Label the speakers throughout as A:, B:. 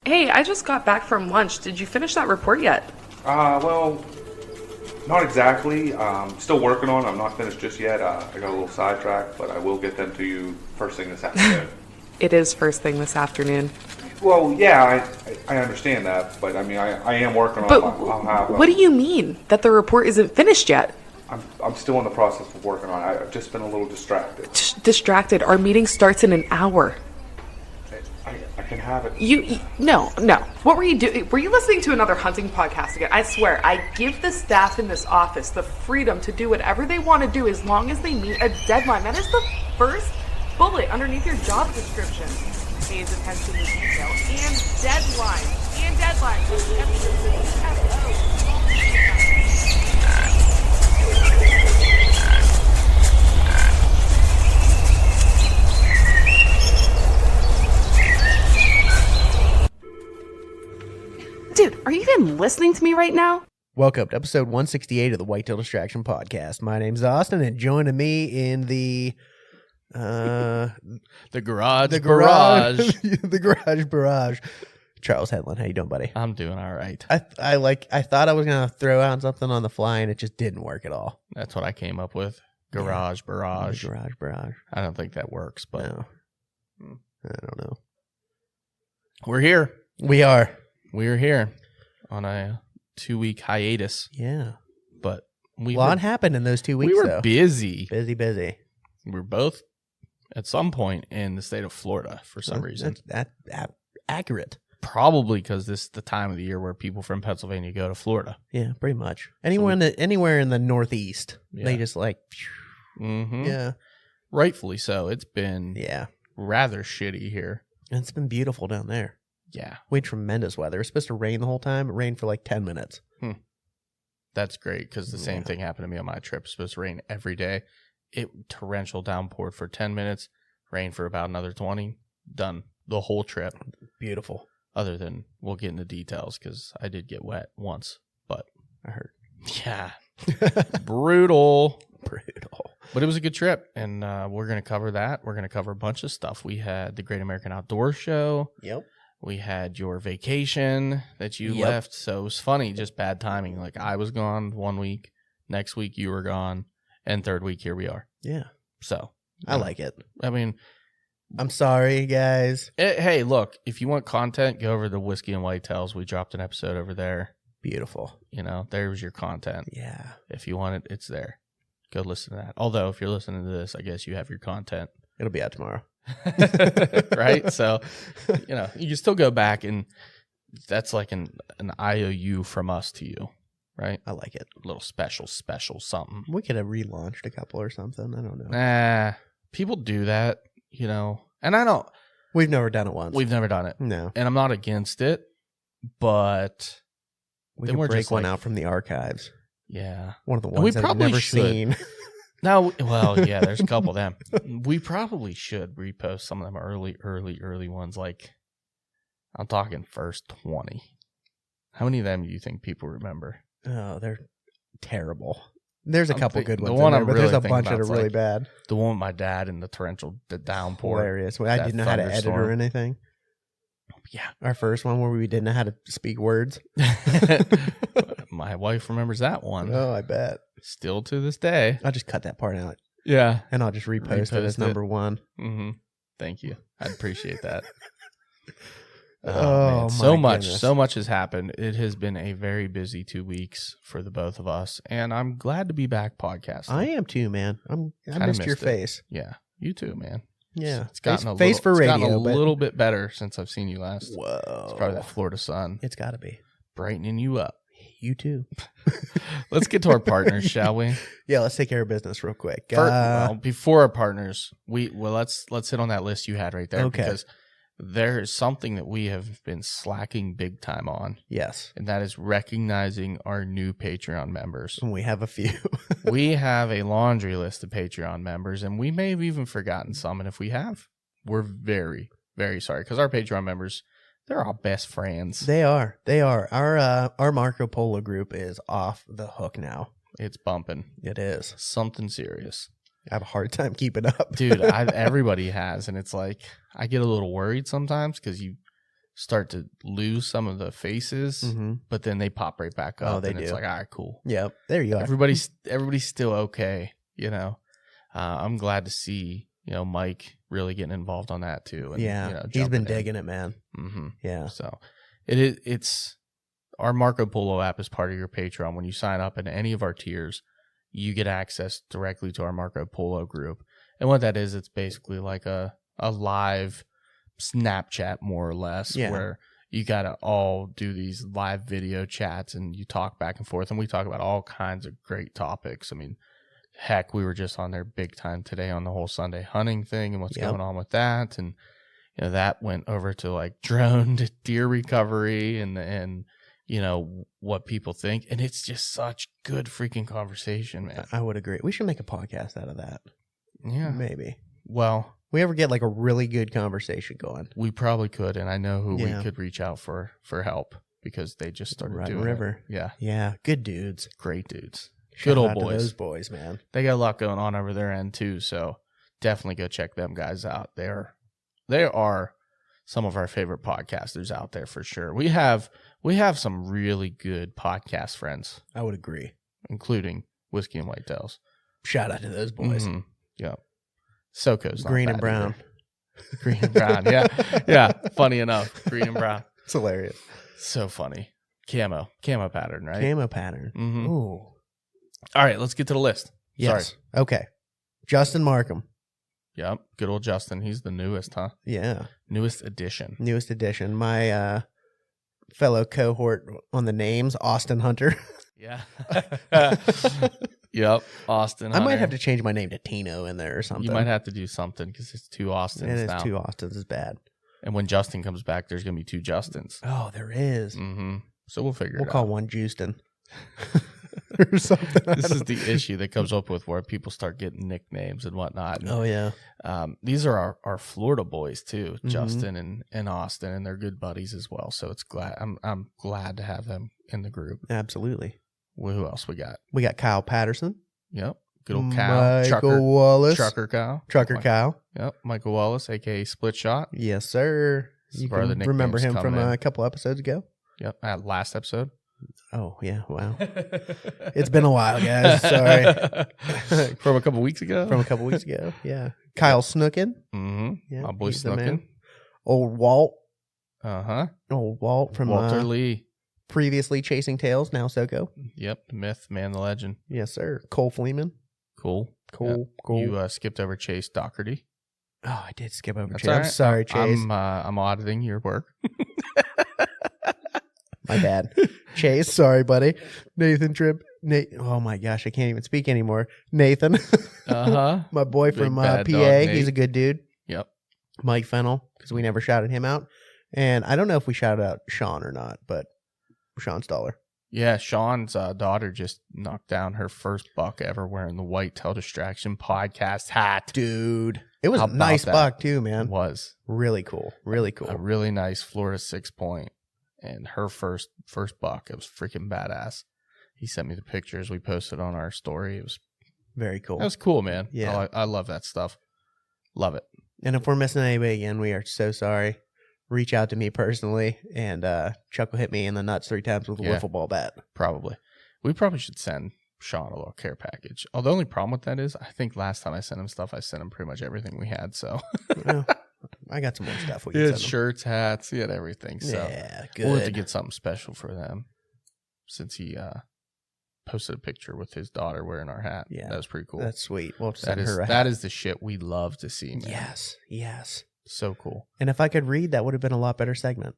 A: Hey, I just got back from lunch. Did you finish that report yet?
B: Well, not exactly. Still working on it. I'm not finished just yet. I got a little sidetracked, but I will get them to you first thing this afternoon.
A: It is first thing this afternoon.
B: Well, yeah, I understand that, but I mean, I am working on
A: But
B: it. I'll have.
A: what do you mean that the report isn't finished yet?
B: I'm still in the process of working on it. I've just been a little distracted.
A: Distracted. Our meeting starts in an hour.
B: I can have it.
A: No. What were you doing? Were you listening to another hunting podcast again? I swear, I give the staff in this office the freedom to do whatever they want to do as long as they meet a deadline. That is the first bullet underneath your job description. Pays attention to detail and deadlines. And deadlines. Dude, are you even listening to me right now?
C: Welcome to episode 168 of the Whitetail Distraction Podcast. My name's Austin, and joining me in the
D: garage,
C: the garage barrage, Charles Headland. How you doing, buddy?
D: I'm doing all right.
C: I thought I was gonna throw out something on the fly, and it just didn't work at all.
D: That's what I came up with. Garage barrage.
C: Garage barrage.
D: I don't think that works, but
C: No. I don't know.
D: we're here.
C: We're
D: here on a 2-week hiatus,
C: yeah.
D: but
C: A lot happened in those 2 weeks.
D: we were
C: though.
D: busy.
C: Busy.
D: We were both at some point in the state of Florida for some reason.
C: That's accurate.
D: Probably because this is the time of the year where people from Pennsylvania go to Florida.
C: Yeah, pretty much. Anywhere in the Northeast, they just like.
D: Mm-hmm.
C: Yeah.
D: Rightfully so. It's been
C: Yeah.
D: rather shitty here.
C: And it's been beautiful down there.
D: Yeah.
C: We had tremendous weather. It was supposed to rain the whole time. It rained for like 10 minutes.
D: That's great because the same thing happened to me on my trip. It's supposed to rain every day. It torrential downpour for 10 minutes, rain for about another 20. Done the whole trip.
C: Beautiful.
D: Other than we'll get into details because I did get wet once, but
C: I heard.
D: yeah, brutal.
C: Brutal.
D: But it was a good trip, and we're going to cover that. We're going to cover a bunch of stuff. We had the Great American Outdoor Show.
C: Yep.
D: We had your vacation that you left. So it was funny, just bad timing. Like I was gone 1 week, next week you were gone, and third week here we are.
C: Yeah.
D: So
C: I like it.
D: I mean,
C: I'm sorry, guys.
D: hey, look, if you want content, go over to Whiskey and Whitetails. We dropped an episode over there.
C: Beautiful.
D: You know, there's your content.
C: Yeah.
D: If you want it, it's there. Go listen to that. Although, if you're listening to this, I guess you have your content.
C: It'll be out tomorrow.
D: Right? So, you know, you can still go back, and that's like an IOU from us to you, right?
C: I like it.
D: A little special something.
C: We could have relaunched a couple or something. I don't know.
D: Nah, people do that, you know, and I don't.
C: We've never done it once.
D: We've never done it.
C: No.
D: And I'm not against it, but
C: We
D: then
C: could
D: we're
C: break
D: just
C: one
D: like-
C: out from the archives.
D: yeah.
C: One of the
D: And we
C: ones that I've
D: probably
C: never
D: should.
C: seen.
D: No, well, yeah, there's a couple of them. We probably should repost some of them early ones. Like, I'm talking first 20. How many of them do you think people remember?
C: Oh, they're terrible. There's a couple good
D: the
C: ones
D: one
C: in there,
D: I'm
C: but
D: really
C: there's a
D: thinking
C: bunch that are
D: about's
C: really
D: like
C: bad.
D: The one with my dad and the torrential downpour.
C: Hilarious. I
D: that
C: didn't know how to edit or
D: thunderstorm.
C: anything.
D: Yeah.
C: Our first one where we didn't know how to speak words.
D: My wife remembers that one.
C: Oh, I bet.
D: Still to this day.
C: I'll just cut that part out
D: Yeah.
C: and I'll just repost it as
D: Repost it.
C: number one.
D: Mm-hmm. Thank you. I'd appreciate that.
C: Oh,
D: man. So
C: my goodness.
D: much has happened. It has been a very busy 2 weeks for the both of us, and I'm glad to be back podcasting.
C: I am too, man. I
D: Kinda
C: missed your
D: missed it.
C: face.
D: Yeah, you too, man.
C: Yeah.
D: It's gotten
C: face for
D: it's gotten
C: radio,
D: a
C: but
D: little bit better since I've seen you last.
C: whoa.
D: It's probably that Florida sun
C: It's got to be.
D: brightening you up.
C: You too.
D: Let's get to our partners, shall we?
C: Yeah, let's take care of business real quick.
D: Before our partners, let's hit on that list you had right there,
C: Okay.
D: because there is something that we have been slacking big time on,
C: Yes.
D: and that is recognizing our new Patreon members.
C: And we have a few.
D: We have a laundry list of Patreon members, and we may have even forgotten some. And if we have, we're very, very sorry, because our Patreon members, they're our best friends.
C: They are. Our Marco Polo group is off the hook now.
D: It's bumping.
C: It is.
D: Something serious.
C: I have a hard time keeping up.
D: Dude, everybody has, and it's like I get a little worried sometimes because you start to lose some of the faces, but then they pop right back up.
C: Oh, they
D: and it's
C: do.
D: like, all right, cool.
C: Yep. There you are.
D: Everybody's still okay. You know, I'm glad to see, you know, Mike really getting involved on that too. And,
C: yeah.
D: you know,
C: He's been
D: jumping in.
C: digging it, man.
D: Mm-hmm.
C: Yeah.
D: So it's our Marco Polo app is part of your Patreon. When you sign up in any of our tiers, you get access directly to our Marco Polo group. And what that is, it's basically like a live Snapchat, more or less, where you got to all do these live video chats and you talk back and forth. And we talk about all kinds of great topics. I mean, heck, we were just on there big time today on the whole Sunday hunting thing and what's going on with that. And, you know, that went over to like drone deer recovery and, you know, what people think. And it's just such good freaking conversation, man.
C: I would agree. We should make a podcast out of that.
D: Yeah.
C: Maybe.
D: Well,
C: we ever get like a really good conversation going.
D: We probably could. And I know who we could reach out for help because they just started doing
C: River.
D: it. Yeah.
C: Yeah. Good dudes.
D: Great dudes.
C: Shout
D: Good old
C: out to
D: boys.
C: those boys, man.
D: They got a lot going on over their end too. So definitely go check them guys out. They are some of our favorite podcasters out there for sure. We have some really good podcast friends.
C: I would agree.
D: Including Whiskey and Whitetails.
C: Shout out to those boys.
D: Mm-hmm. Yeah. SoCo's not
C: Green
D: bad
C: and brown.
D: either. Green and brown. Yeah. Yeah. Funny enough. Green and brown.
C: It's hilarious.
D: So funny. Camo pattern, right?
C: Camo pattern.
D: Mm-hmm.
C: Ooh.
D: All right. Let's get to the list.
C: Yes.
D: Sorry.
C: Okay. Justin Markham.
D: Yep. Good old Justin. He's the newest, huh?
C: Yeah.
D: Newest addition.
C: Newest addition. My fellow cohort on the names, Austin Hunter.
D: Yeah. Yep. Austin Hunter.
C: I might have to change my name to Tino in there or something.
D: You might have to do something because it's two Austins
C: It is
D: now.
C: two Austins is bad.
D: And when Justin comes back, there's going to be two Justins.
C: Oh, there is.
D: Mm-hmm. So we'll figure it out.
C: We'll call one Justin. Or something.
D: This is the issue that comes up with where people start getting nicknames and whatnot. And,
C: oh, yeah.
D: These are our Florida boys too,
C: Mm-hmm.
D: Justin and Austin, and they're good buddies as well. So it's I'm glad to have them in the group.
C: Absolutely.
D: Well, who else we got?
C: We got Kyle Patterson.
D: Yep. Good old Kyle.
C: Michael Wallace.
D: Trucker Kyle.
C: Kyle.
D: Yep. Michael Wallace, a.k.a. Split Shot.
C: Yes, sir.
D: This is
C: You
D: where the
C: can remember
D: nicknames
C: him from
D: come in.
C: a couple episodes ago.
D: Yep. Last episode.
C: Oh, yeah. Wow. It's been a while, guys. Sorry.
D: From a couple weeks ago?
C: From a couple weeks ago. Yeah. Kyle Snookin.
D: Mm-hmm.
C: Yeah,
D: My boy
C: he's the man.
D: Snookin.
C: Old Walt.
D: Uh-huh.
C: Old Walt from
D: Walter Lee.
C: previously Chasing Tales, now SoCo.
D: Yep. The myth, man, the legend.
C: Yes, sir. Cole Fleeman.
D: Cool.
C: Cool.
D: Yep.
C: Cool.
D: You skipped over Chase Doherty.
C: Oh, I did skip over
D: That's
C: Chase.
D: all
C: I'm
D: right.
C: sorry, Chase.
D: I'm auditing your work.
C: My bad. Chase, sorry, buddy. Nathan Tripp. Oh my gosh, I can't even speak anymore. Nathan.
D: Uh-huh.
C: My boy
D: Big
C: from
D: bad
C: PA.
D: dog, Nate.
C: He's a good dude.
D: Yep.
C: Mike Fennel, because we never shouted him out. And I don't know if we shouted out Sean or not, but Sean Stoller.
D: Yeah, Sean's daughter just knocked down her first buck ever wearing the Whitetail Distraction podcast hat.
C: Dude. It was
D: How
C: a nice
D: about that?
C: buck too, man.
D: It was
C: Really cool. Really cool.
D: a really nice Florida 6-point, and her first buck. It was freaking badass. He sent me the pictures. We posted on our story. It was
C: Very cool.
D: that was cool, man.
C: Yeah.
D: I love that stuff. Love it.
C: And if we're missing anybody again, we are so sorry. Reach out to me personally, and Chuck will hit me in the nuts 3 times with a
D: Yeah.
C: wiffle ball bat.
D: Probably. We probably should send Sean a little care package. Oh, the only problem with that is I think last time I sent him stuff, I sent him pretty much everything we had. So
C: Well, I got some more stuff we
D: he
C: can
D: had
C: send them.
D: shirts, hats, he had everything. So
C: Yeah, good.
D: we'll have to get something special for them since he posted a picture with his daughter wearing our hat.
C: Yeah.
D: That was pretty cool.
C: That's sweet. We'll
D: That
C: send
D: is
C: her a
D: that
C: hat.
D: is the shit we love to see, man.
C: Yes, yes.
D: So cool.
C: And if I could read, that would have been a lot better segment.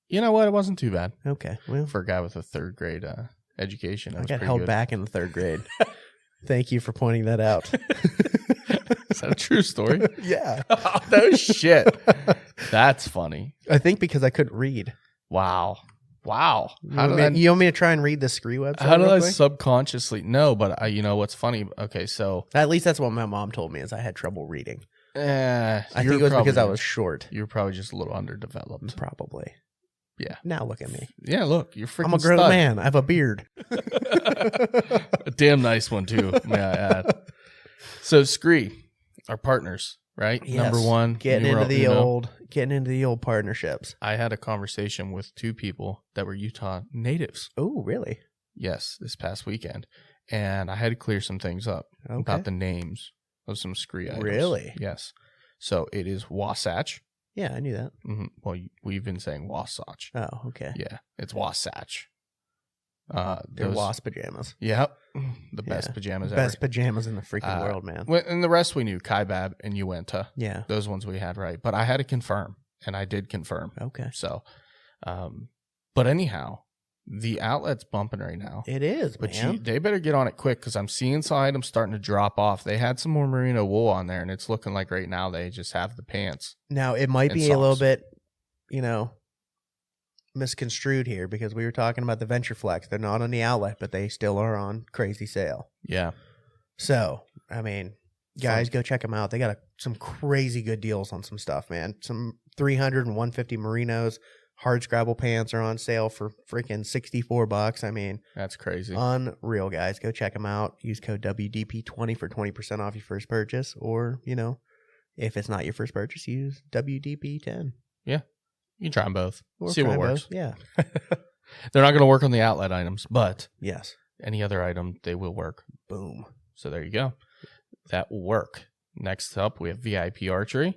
D: You know what? It wasn't too bad
C: Okay, well,
D: for a guy with a 3rd grade education. That
C: I
D: was
C: got
D: pretty
C: held
D: good.
C: back in the 3rd grade. Thank you for pointing that out.
D: Is that a true story?
C: Yeah.
D: Oh, no shit. That's funny.
C: I think because I couldn't read.
D: Wow.
C: You want me to try and read the Scree website?
D: How did
C: real
D: I
C: quick?
D: subconsciously know? But you know what's funny? Okay, so
C: At least that's what my mom told me, is I had trouble reading.
D: I
C: I think it was because I was short.
D: You were probably just a little underdeveloped.
C: Probably.
D: Yeah.
C: Now look at me.
D: Yeah, look, you're freaking
C: I'm a grown
D: stud.
C: man. I have a beard.
D: A damn nice one too, may I add. So Scree, our partners, right?
C: Yes.
D: Number one,
C: Getting
D: numero
C: into the
D: uno.
C: old getting into the old partnerships.
D: I had a conversation with 2 people that were Utah natives.
C: Oh, really?
D: Yes, this past weekend. And I had to clear some things up about the names of some scree items.
C: Really?
D: Yes. So it is Wasatch.
C: Yeah, I knew that.
D: Mm-hmm. Well, we've been saying Wasatch.
C: Oh, okay.
D: Yeah, it's Wasatch.
C: They're wasp pajamas.
D: Yep. The best pajamas ever.
C: Best pajamas in the freaking world, man.
D: And the rest we knew, Kaibab and Uinta.
C: Yeah.
D: Those ones we had right. But I had to confirm, and I did confirm.
C: Okay.
D: So, but anyhow, the outlet's bumping right now.
C: It is,
D: But
C: man.
D: they better get on it quick because I'm seeing some items starting to drop off. They had some more merino wool on there, and it's looking like right now they just have the pants.
C: Now, it might
D: and
C: be a little
D: socks.
C: bit, misconstrued here because we were talking about the Venture Flex. They're not on the outlet, but they still are on crazy sale.
D: Yeah.
C: So, I mean, guys, go check them out. They got some crazy good deals on some stuff, man. Some 300 and 150 merinos. Hard scrabble pants are on sale for freaking $64. I mean,
D: That's crazy.
C: unreal, guys. Go check them out. Use code WDP20 for 20% off your first purchase. Or, if it's not your first purchase, use WDP10.
D: You can try them both.
C: Or
D: See what
C: try
D: works.
C: both. Yeah.
D: They're not going to work on the outlet items, but
C: Yes.
D: any other item, they will work.
C: Boom.
D: So there you go. That will work. Next up, we have VIP Archery.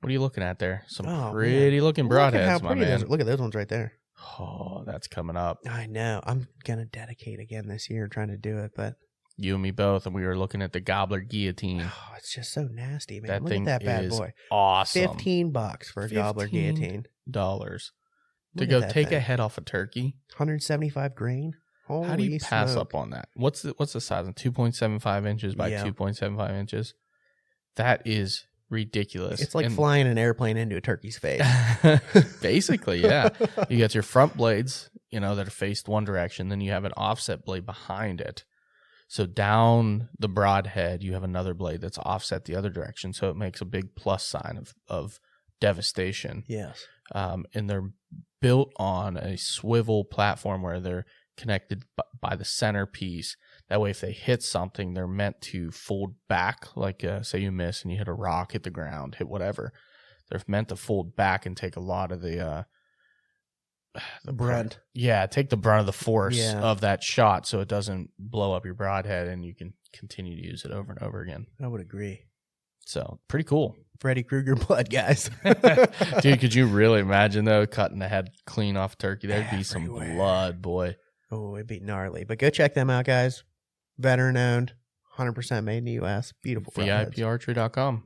D: What are you looking at there? Some pretty looking broadheads, my man.
C: Look at those ones right there.
D: Oh, that's coming up.
C: I know. I'm going to dedicate again this year trying to do it, but
D: You and me both, and we were looking at the Gobbler Guillotine.
C: oh, it's just so nasty, man.
D: That
C: Look
D: thing
C: at that bad
D: is
C: boy.
D: awesome.
C: $15 for a Gobbler Guillotine.
D: $15 to
C: Look
D: go
C: at that
D: take a
C: thing.
D: head off a turkey.
C: 175 grain. Holy
D: How do you pass
C: smoke.
D: up on that? What's the size? 2.75 inches by
C: Yeah.
D: 2.75 inches. That is ridiculous.
C: It's like
D: And-
C: flying an airplane into a turkey's face.
D: Basically, yeah. You got your front blades, that are faced one direction. Then you have an offset blade behind it. So down the broadhead, you have another blade that's offset the other direction. So it makes a big plus sign of devastation.
C: Yes.
D: And they're built on a swivel platform where they're connected by the centerpiece. That way, if they hit something, they're meant to fold back. Like, say you miss and you hit a rock, hit the ground, hit whatever. They're meant to fold back and take a lot of the
C: brunt.
D: Yeah, take the brunt of the force
C: Yeah.
D: of that shot so it doesn't blow up your broadhead and you can continue to use it over and over again.
C: I would agree.
D: So, pretty cool.
C: Freddy Krueger blood, guys.
D: Dude, could you really imagine, though, cutting the head clean off a turkey? There'd be some
C: Everywhere.
D: blood, boy.
C: Oh, it'd be gnarly. But go check them out, guys. Veteran owned, 100% made in the U.S. Beautiful broadheads.
D: VIParchery.com.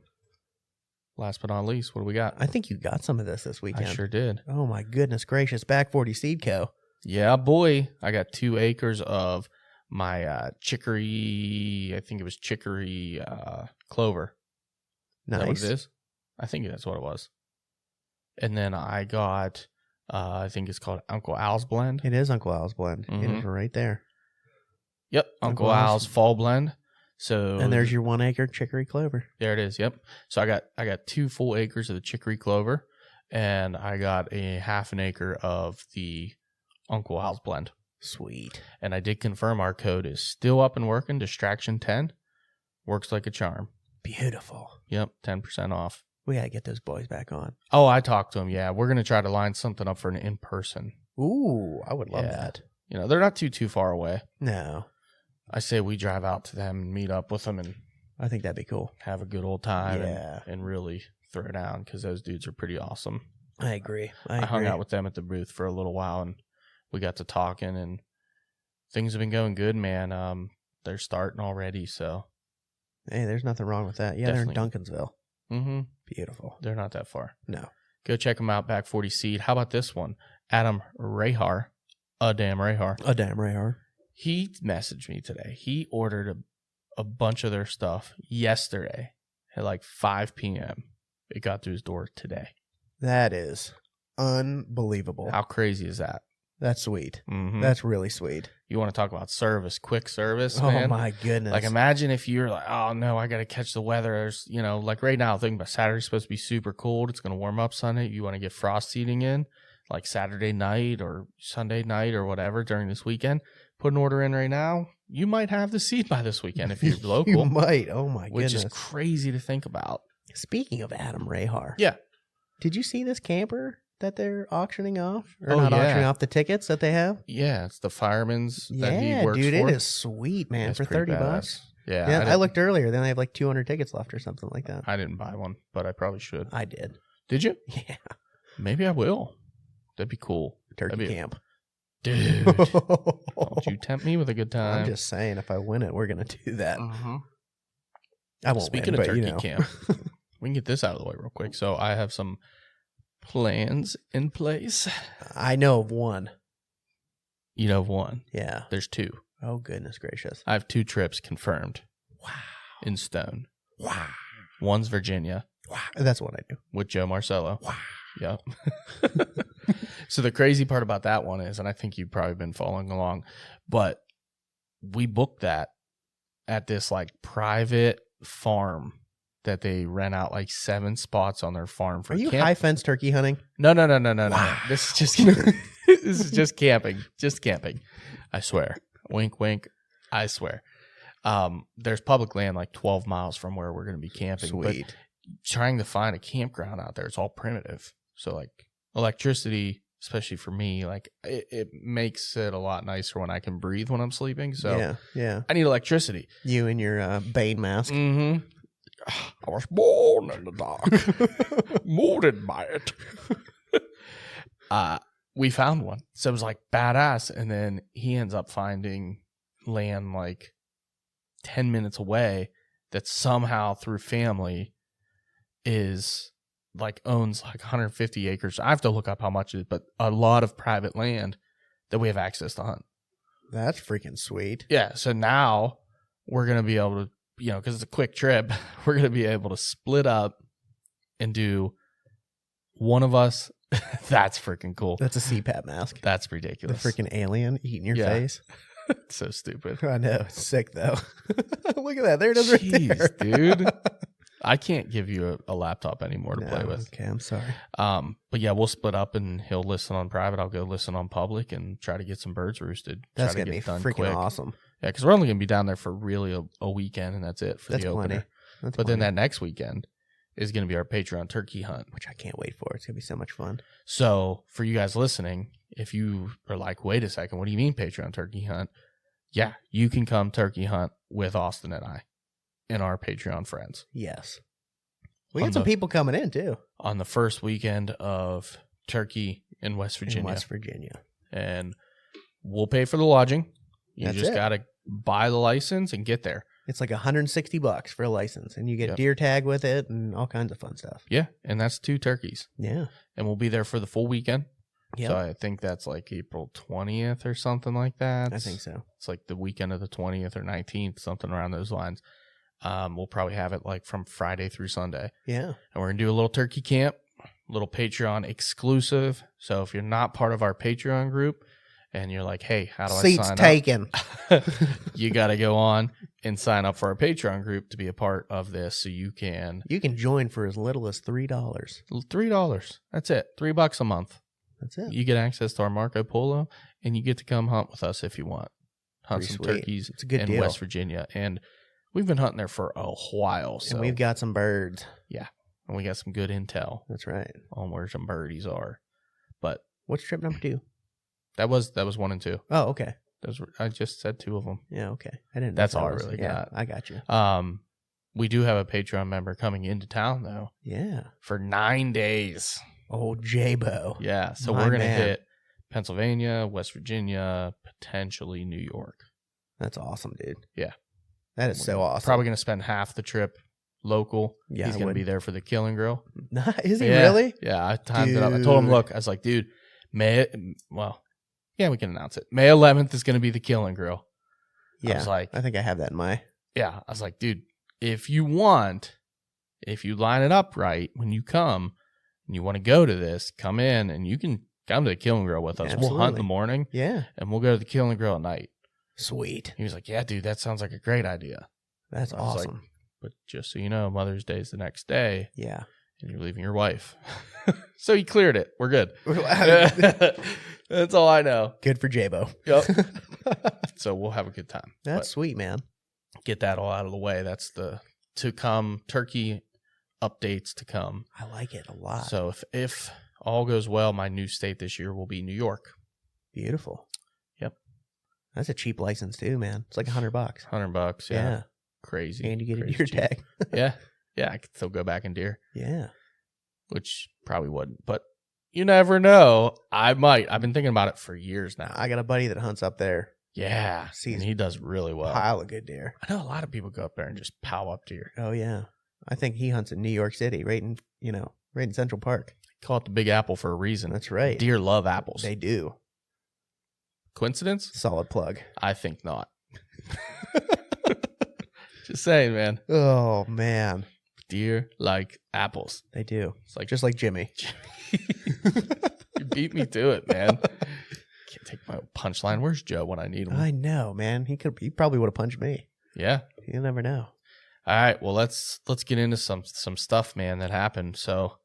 D: Last but not least, what do we got?
C: I think you got some of this weekend.
D: I sure did.
C: Oh, my goodness gracious. Back 40 Seed Co.
D: Yeah, boy. I got 2 acres of my chicory, I think it was chicory clover. Is that what
C: Nice.
D: it is? I think that's what it was. And then I got, I think it's called Uncle Al's Blend.
C: It is Uncle Al's blend. It
D: Mhm.
C: is right there.
D: Yep, Uncle
C: Uncle Al's.
D: Al's Fall Blend. So
C: And there's your 1 acre chicory clover.
D: there it is. Yep. So I got 2 full acres of the chicory clover, and I got a half an acre of the Uncle Al's Blend.
C: Sweet.
D: And I did confirm our code is still up and working. Distraction 10 works like a charm.
C: Beautiful.
D: Yep, 10% off.
C: We got to get those boys back on.
D: Oh, I talked to him. Yeah, we're gonna try to line something up for an in person.
C: Ooh, I would love
D: Yeah.
C: that.
D: They're not too far away.
C: No,
D: I say we drive out to them and meet up with them and
C: I think that'd be cool.
D: have a good old time
C: Yeah.
D: and really throw down because those dudes are pretty awesome.
C: I agree.
D: I hung out with them at the booth for a little while and we got to talking and things have been going good, man. They're starting already, so
C: Hey, there's nothing wrong with that. Yeah,
D: Definitely.
C: they're in Duncansville.
D: mm-hmm.
C: Beautiful.
D: They're not that far.
C: No.
D: Go check them out, Back 40 Seed. How about this one? Adam Rahar, Adam Rahar.
C: A damn radar.
D: He messaged me today. He ordered a bunch of their stuff yesterday at like 5 p.m. It got to his door today.
C: That is unbelievable.
D: How crazy is that?
C: That's sweet.
D: Mm-hmm.
C: That's really sweet.
D: You want to talk about service, quick service,
C: Oh
D: man?
C: my goodness.
D: Like, imagine if you're like, oh no, I got to catch the weather. There's, like right now, thinking about Saturday's supposed to be super cold. It's going to warm up Sunday. You want to get frost seeding in like Saturday night or Sunday night or whatever during this weekend. Put an order in right now. You might have the seed by this weekend if you're local.
C: You might. Oh my
D: which
C: goodness.
D: is crazy to think about.
C: Speaking of Adam Rahar.
D: Yeah.
C: Did you see this camper that they're auctioning off? Or
D: Oh,
C: not
D: yeah.
C: auctioning off the tickets that they have?
D: Yeah, it's the fireman's that he
C: Yeah,
D: works
C: dude,
D: for.
C: it is sweet, man,
D: It's
C: for
D: pretty
C: $30.
D: badass. Yeah,
C: Yeah, I
D: didn't-
C: looked earlier. Then they have like 200 tickets left or something like that.
D: I didn't buy one, but I probably should.
C: I did.
D: Did you?
C: Yeah,
D: Maybe I will. That'd be cool.
C: turkey
D: That'd be-
C: camp.
D: Dude, don't you tempt me with a good time.
C: I'm just saying, if I win it, we're gonna do that.
D: Mhm.
C: I won't
D: Speaking
C: win,
D: of
C: but,
D: turkey
C: you know.
D: camp, we can get this out of the way real quick. So I have some plans in place.
C: I know of one.
D: You know of one.
C: Yeah.
D: There's two.
C: Oh goodness gracious.
D: I have 2 trips confirmed.
C: Wow.
D: In stone.
C: Wow.
D: One's Virginia
C: Wow. That's what I do.
D: with Joe Marcello.
C: Wow.
D: Yep. So the crazy part about that one is, and I think you've probably been following along, but we booked that at this like private farm that they rent out like 7 spots on their farm for
C: Are you
D: camp.
C: high fence turkey hunting?
D: No.
C: Wow.
D: This is just this is just camping. Just camping. I swear. Wink, wink. I swear. There's public land like 12 miles from where we're going to be camping.
C: Sweet.
D: But trying to find a campground out there, it's all primitive. So like electricity, especially for me, like it makes it a lot nicer when I can breathe when I'm sleeping. So
C: yeah.
D: I need electricity.
C: You and your Bane mask.
D: Mm-hmm. I was born in the dark, molded by it. We found one, so it was like badass. And then he ends up finding land like 10 minutes away that somehow through family is like owns like 150 acres. I have to look up how much it is, but a lot of private land that we have access to hunt.
C: That's freaking sweet.
D: Yeah. So now we're going to be able to, you know, because it's a quick trip, we're going to be able to split up and do one of us. That's freaking cool.
C: That's a CPAP mask.
D: That's
C: The
D: ridiculous.
C: freaking alien eating your
D: Yeah.
C: face.
D: It's so stupid.
C: I know. It's sick though. Look at that. There it is right there.
D: Jeez, dude. I can't give you a laptop anymore to play
C: No,
D: with.
C: Okay, I'm sorry.
D: But yeah, we'll split up and he'll listen on private. I'll go listen on public and try to get some birds roosted.
C: That's
D: try to
C: gonna be
D: get done
C: freaking
D: quick.
C: awesome.
D: Yeah, because we're only going to be down there for really a weekend, and that's it for
C: That's
D: the opener.
C: plenty. That's
D: But then
C: plenty.
D: that next weekend is going to be our Patreon turkey hunt.
C: Which I can't wait for. It's gonna be so much fun.
D: So for you guys listening, if you are like, wait a second, what do you mean Patreon turkey hunt? Yeah, you can come turkey hunt with Austin and I and our Patreon friends
C: Yes. We
D: On
C: got some
D: the-
C: people coming in too.
D: on the first weekend of turkey in West Virginia.
C: In West Virginia.
D: And we'll pay for the lodging. You
C: That's
D: just
C: it.
D: got to buy the license and get there.
C: It's like $160 for a license, and you get
D: Yep.
C: deer tag with it and all kinds of fun stuff.
D: Yeah, and that's 2 turkeys.
C: Yeah.
D: And we'll be there for the full weekend.
C: Yeah.
D: So I think that's like April 20th or something like that.
C: I think so.
D: It's like the weekend of the 20th or 19th, something around those lines. We'll probably have it like from Friday through Sunday.
C: Yeah.
D: And we're going to do a little turkey camp, little Patreon exclusive. So if you're not part of our Patreon group and you're like, hey, how do I
C: Seats
D: sign
C: taken.
D: up? You got to go on and sign up for our Patreon group to be a part of this so you can.
C: You can join for as little as $3.
D: $3. That's it. $3 a month.
C: That's it.
D: You get access to our Marco Polo and you get to come hunt with us if you want. Hunt
C: Pretty
D: some
C: sweet.
D: turkeys
C: It's a good
D: in
C: deal.
D: West Virginia. And we've been hunting there for a while. So
C: And we've got some birds.
D: and we got some good intel
C: That's right.
D: on where some birdies are. But
C: What's trip number 2?
D: that was 1 and 2.
C: Oh, okay.
D: Those were, I just said 2 of them.
C: Yeah, okay. I didn't know
D: That's
C: if that
D: all I
C: was-
D: really
C: yeah,
D: got.
C: I got you.
D: We do have a Patreon member coming into town though
C: Yeah.
D: for 9 days.
C: Oh, J-Bo.
D: Yeah. So
C: My
D: we're going to
C: man.
D: hit Pennsylvania, West Virginia, potentially New York.
C: That's awesome, dude.
D: Yeah.
C: That is so awesome.
D: Probably going to spend half the trip local.
C: Yeah,
D: He's
C: I
D: going to
C: would.
D: be there for the Killing Grill.
C: Is he
D: Yeah.
C: really?
D: Yeah, I timed it up. I told him,
C: Dude.
D: look, I was like, dude, we can announce it. May 11th is going to be the Killing Grill.
C: Yeah.
D: I was like,
C: I think I have that in my.
D: yeah, I was like, dude, if you line it up right when you come and you want to go to this, come in and you can come to the Killing Grill with us. We'll hunt in the
C: Absolutely.
D: morning
C: Yeah.
D: and we'll go to the Killing Grill at night.
C: Sweet.
D: He was like, yeah, dude, that sounds like a great idea.
C: That's
D: I was like,
C: awesome.
D: But just so you know, Mother's Day is the next day
C: Yeah.
D: and you're leaving your wife. So he cleared it. We're good.
C: Good
D: That's all I know.
C: for J-Bo.
D: Yep. So we'll have a good time.
C: That's sweet, man.
D: But get that all out of the way. That's the to come turkey updates to come.
C: I like it a lot.
D: So if all goes well, my new state this year will be New York.
C: Beautiful.
D: Yep.
C: That's a cheap license too, man. It's like $100.
D: $100. Yeah.
C: Yeah.
D: Crazy.
C: And you get a
D: Crazy
C: deer
D: cheap.
C: tag.
D: Yeah. Yeah. I could still go back and deer,
C: Yeah.
D: which probably wouldn't, but you never know. I might. I've been thinking about it for years now.
C: I got a buddy that hunts up there.
D: Yeah.
C: Sees
D: And he does really well.
C: Pile of good deer.
D: I know a lot of people go up there and just pow up deer.
C: Oh yeah. I think he hunts in New York City, right in Central Park.
D: Call it the Big Apple for a reason.
C: That's right.
D: Deer love apples.
C: They do.
D: Coincidence?
C: Solid plug.
D: I think not. Just saying, man.
C: Oh man.
D: Deer like apples.
C: They do.
D: It's like
C: Just like Jimmy.
D: you beat me to it, man. Can't take my punchline. Where's Joe when I need him?
C: I know, man. He probably would have punched me.
D: Yeah.
C: You never know.
D: All right. Well, let's get into some stuff, man, that happened. So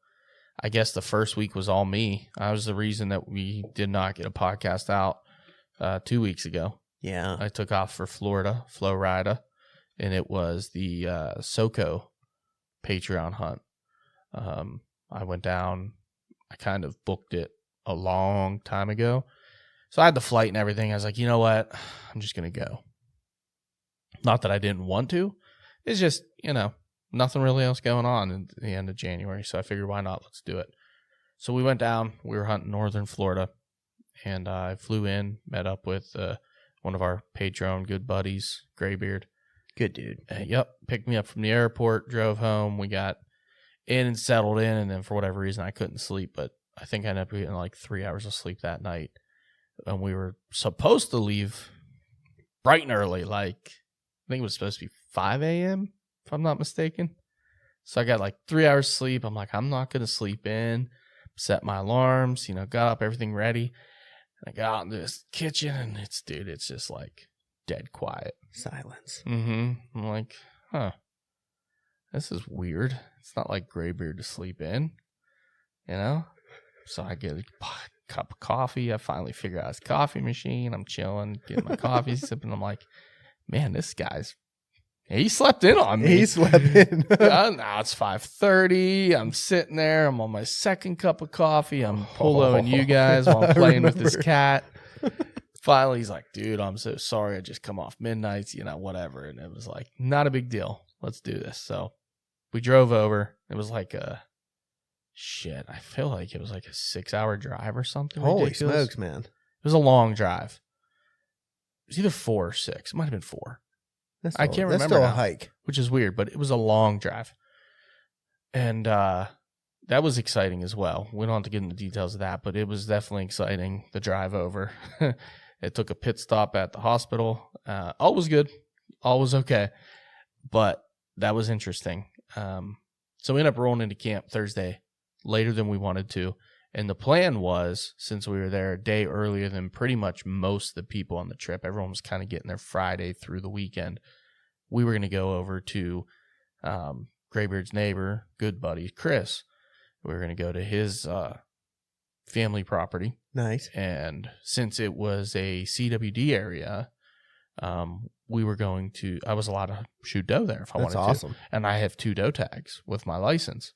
D: I guess the first week was all me. I was the reason that we did not get a podcast out 2 weeks ago.
C: Yeah.
D: I took off for Florida, Florida, and it was the SoCo Patreon hunt. I went down. I kind of booked it a long time ago. So I had the flight and everything. I was like, you know what? I'm just going to go. Not that I didn't want to. It's just, nothing really else going on at the end of January. So I figured, why not? Let's do it. So we went down. We were hunting northern Florida. And I flew in, met up with one of our Patreon good buddies, Graybeard.
C: Good dude.
D: Yep. Picked me up from the airport, drove home. We got in and settled in. And then for whatever reason, I couldn't sleep. But I think I ended up getting like 3 hours of sleep that night. And we were supposed to leave bright and early. Like, I think it was supposed to be 5 a.m., if I'm not mistaken. So I got like 3 hours sleep. I'm like, I'm not going to sleep in. Set my alarms, got up, everything ready. And I got out into this kitchen and it's just like dead quiet.
C: Silence.
D: I'm like, huh, this is weird. It's not like Graybeard to sleep in, So I get a cup of coffee. I finally figure out his coffee machine. I'm chilling, getting my coffee, sipping. I'm like, man, this guy's, he slept in on me.
C: He slept in.
D: Now it's 5:30. I'm sitting there. I'm on my second cup of coffee. I'm poloing you guys while I'm playing with this cat. Finally, he's like, dude, I'm so sorry. I just come off midnights, whatever. And it was like, not a big deal. Let's do this. So we drove over. It was like I feel like it was like a 6-hour drive or something.
C: Holy
D: ridiculous.
C: smokes, man.
D: It was a long drive. It was either 4 or 6. It might have been 4. I can't remember.
C: That's still a
D: now,
C: hike.
D: which is weird, but it was a long drive. And that was exciting as well. We don't have to get into details of that, but it was definitely exciting, the drive over. It took a pit stop at the hospital. All was good. All was okay. But that was interesting. So we ended up rolling into camp Thursday, later than we wanted to. And the plan was, since we were there a day earlier than pretty much most of the people on the trip, everyone was kind of getting there Friday through the weekend. We were going to go over to Graybeard's neighbor, good buddy, Chris. We were going to go to his family property.
C: Nice.
D: And since it was a CWD area, we were going to, I was allowed to shoot doe there if I wanted to.
C: That's awesome.
D: And I have 2 doe tags with my license.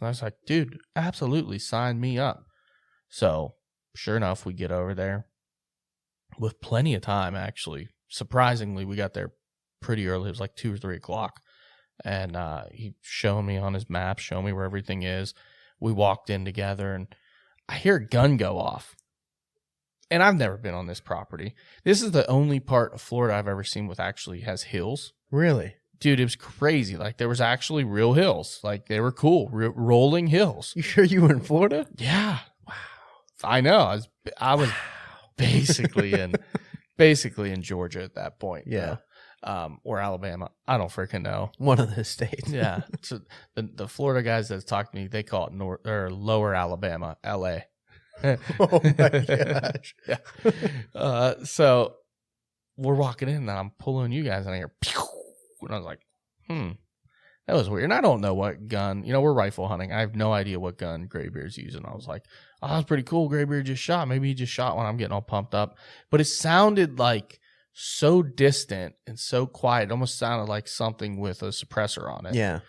D: And I was like, dude, absolutely sign me up. So sure enough, we get over there with plenty of time, actually. Surprisingly, we got there pretty early. It was like 2 or 3 o'clock. And he showed me on his map, showed me where everything is. We walked in together and I hear a gun go off. And I've never been on this property. This is the only part of Florida I've ever seen with actually has hills.
C: Really?
D: Dude, it was crazy. Like, there was actually real hills. Like, they were cool, rolling hills.
C: You sure you were in Florida?
D: Yeah. Wow. I know. I was basically in Georgia at that point.
C: Yeah.
D: Or Alabama. I don't freaking know.
C: One of the states.
D: Yeah. So the Florida guys that talk to me, they call it Lower Alabama, LA.
C: Oh my gosh.
D: Yeah. So we're walking in and I'm pulling you guys and I hear pew. And I was like, that was weird. And I don't know what gun, we're rifle hunting. I have no idea what gun Graybeard's using. I was like, oh, that was pretty cool. Graybeard just shot. Maybe he just shot when I'm getting all pumped up. But it sounded like so distant and so quiet. It almost sounded like something with a suppressor on it.
C: Yeah.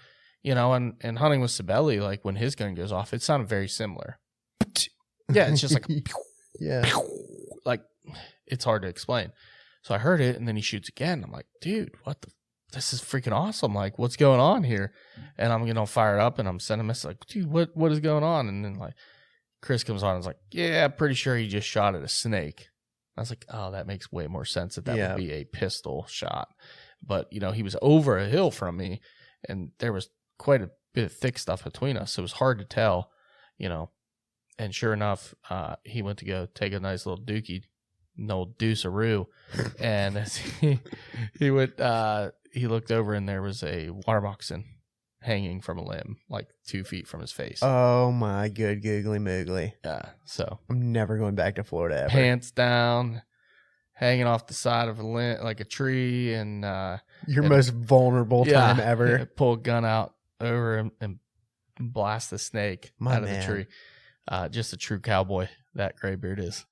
D: and hunting with Sibeli, like when his gun goes off, it sounded very similar. Yeah, it's just like,
C: yeah.
D: like it's hard to explain. So I heard it, and then he shoots again. I'm like, dude, this is freaking awesome. Like, what's going on here? And I'm fire it up, and I'm sending a message like, dude, what is going on? And then like Chris comes on and is like, yeah, pretty sure he just shot at a snake. I was like, oh, that makes way more sense that would be a pistol shot. But, he was over a hill from me, and there was quite a bit of thick stuff between us. So it was hard to tell, And sure enough, he went to go take a nice little dookie, an old deuce-a-roo. And as he looked over, and there was a water moccasin hanging from a limb, like 2 feet from his face.
C: Oh, my good googly moogly.
D: Yeah, so.
C: I'm never going back to Florida ever.
D: Pants down, hanging off the side of a limb, like a tree, and
C: your most vulnerable time ever.
D: Pull a gun out over him and blast the snake out of the tree. Just a true cowboy, that graybeard is.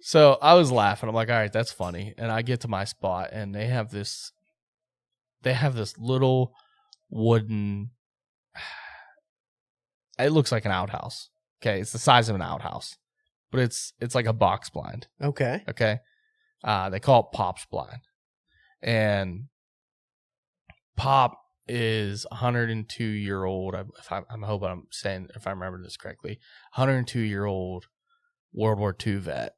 D: So I was laughing. I'm like, all right, that's funny. And I get to my spot, and they have this little wooden, it looks like an outhouse. Okay, it's the size of an outhouse, but it's like a box blind.
C: Okay.
D: They call it Pop's blind, and Pop is 102-year-old. I'm hoping I'm saying, if I remember this correctly, 102-year-old World War II vet.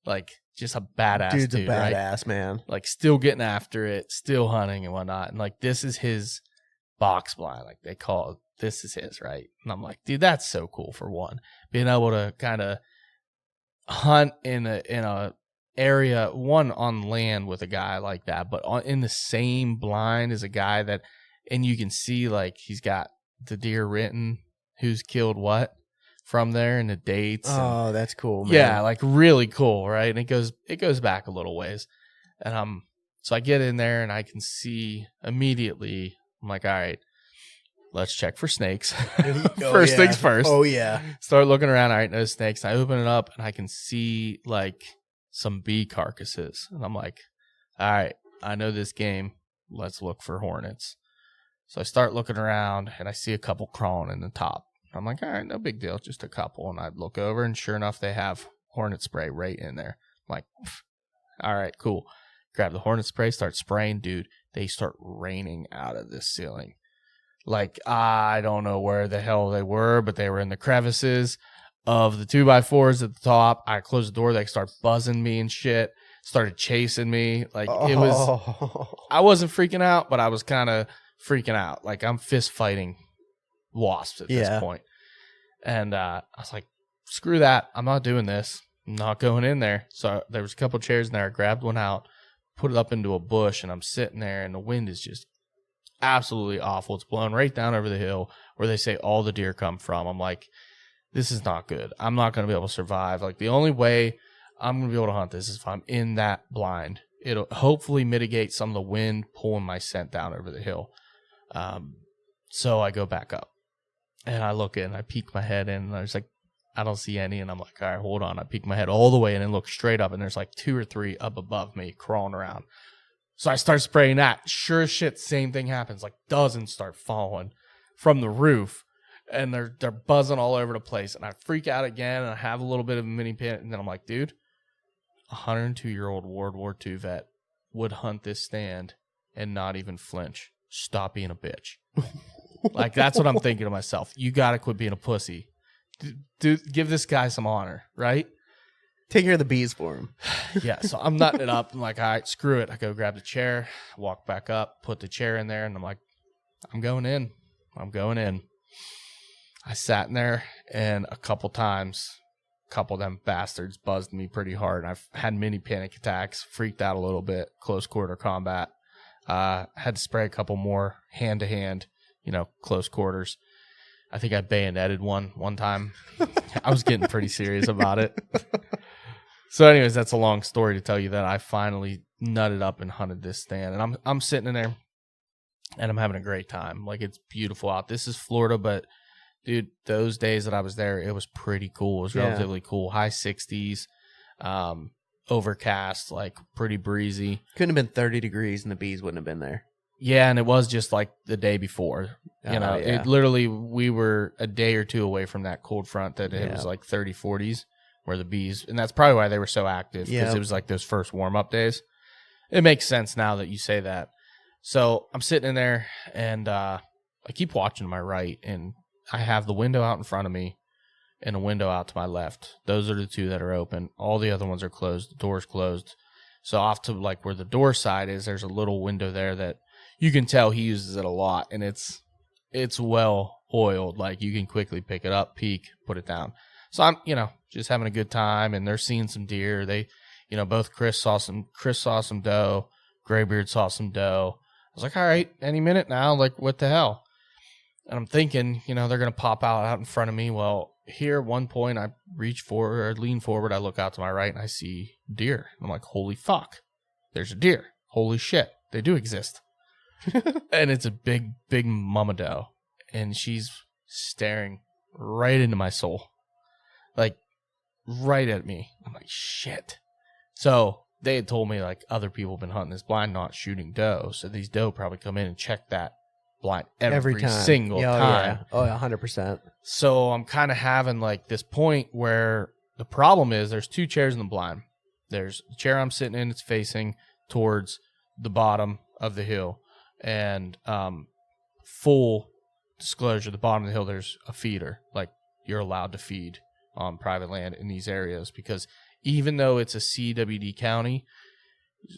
D: Like, just a badass dude.
C: Dude's a badass, right? Man.
D: Like, still getting after it, still hunting and whatnot. And, like, this is his box blind. Like, they call it, this is his, right? And I'm like, dude, that's so cool for one. Being able to kind of hunt in a area, one on land with a guy like that, but in the same blind as a guy that, and you can see, like, he's got the deer written, who's killed what, from there, and the dates.
C: Oh, that's cool, man.
D: Yeah, like really cool, right? And it goes back a little ways. And so I get in there and I can see immediately, I'm like, all right, let's check for snakes. First things first.
C: Oh yeah.
D: Start looking around, all right, no snakes. I open it up and I can see like some bee carcasses. And I'm like, all right, I know this game. Let's look for hornets. So I start looking around and I see a couple crawling in the top. I'm like, all right, no big deal, just a couple. And I'd look over, and sure enough, they have hornet spray right in there. I'm like, all right, cool. Grab the hornet spray, start spraying. Dude, they start raining out of this ceiling. Like, I don't know where the hell they were, but they were in the crevices of the 2x4s at the top. I closed the door. They start buzzing me and shit. Started chasing me. Like, it was, I wasn't freaking out, but I was kind of freaking out. Like, I'm fist fighting wasps at this point. And I was like, screw that. I'm not doing this. I'm not going in there. So there was a couple chairs in there. I grabbed one out, put it up into a bush, and I'm sitting there, and the wind is just absolutely awful. It's blowing right down over the hill where they say all the deer come from. I'm like, this is not good. I'm not going to be able to survive. Like, the only way I'm going to be able to hunt this is if I'm in that blind. It'll hopefully mitigate some of the wind pulling my scent down over the hill. So I go back up. And I look in, I peek my head in, and there's like, I don't see any. And I'm like, all right, hold on. I peek my head all the way in and look straight up, and there's like 2 or 3 up above me crawling around. So I start spraying that. Sure as shit, same thing happens. Like, dozens start falling from the roof, and they're buzzing all over the place. And I freak out again, and I have a little bit of a mini pit. And then I'm like, dude, 102-year-old World War II vet would hunt this stand and not even flinch. Stop being a bitch. Like, that's what I'm thinking to myself. You got to quit being a pussy. Dude, give this guy some honor, right?
C: Take care of the bees for him.
D: Yeah, so I'm nutting it up. I'm like, all right, screw it. I go grab the chair, walk back up, put the chair in there, and I'm like, I'm going in. I sat in there, and a couple times, a couple of them bastards buzzed me pretty hard. I've had mini panic attacks, freaked out a little bit, close quarter combat. Had to spray a couple more hand-to-hand. Close quarters. I think I bayoneted one time. I was getting pretty serious about it. So anyways, that's a long story to tell you that I finally nutted up and hunted this stand. And I'm sitting in there, and I'm having a great time. Like, it's beautiful out. This is Florida, but, dude, those days that I was there, it was pretty cool. It was relatively cool. High 60s, overcast, like, pretty breezy.
C: Couldn't have been 30 degrees, and the bees wouldn't have been there.
D: Yeah, and it was just like the day before. You know,
C: yeah.
D: it literally, we were a day or two away from that cold front that it was like 30, 40s where the bees, and that's probably why they were so active, because it was like those first warm-up days. It makes sense now that you say that. So I'm sitting in there, and I keep watching to my right, and I have the window out in front of me and a window out to my left. Those are the two that are open. All the other ones are closed. The door's closed. So off to like where the door side is, there's a little window there that you can tell he uses it a lot, and it's well oiled. Like you can quickly pick it up, peek, put it down. So I'm, just having a good time, and they're seeing some deer. They, both Chris saw some doe, Graybeard saw some doe. I was like, all right, any minute now, like what the hell? And I'm thinking, they're going to pop out in front of me. Well, here at one point I reach forward or lean forward. I look out to my right and I see deer. I'm like, holy fuck, there's a deer. Holy shit, they do exist. And it's a big, big mama doe. And she's staring right into my soul. Like right at me. I'm like, shit. So they had told me like other people have been hunting this blind, not shooting doe. So these doe probably come in and check that blind every
C: time.
D: single time.
C: Yeah. Oh, yeah, 100%.
D: So I'm kind of having like this point where the problem is there's two chairs in the blind. There's the chair I'm sitting in, it's facing towards the bottom of the hill. And full disclosure, the bottom of the hill, there's a feeder. Like you're allowed to feed on private land in these areas, because even though it's a CWD county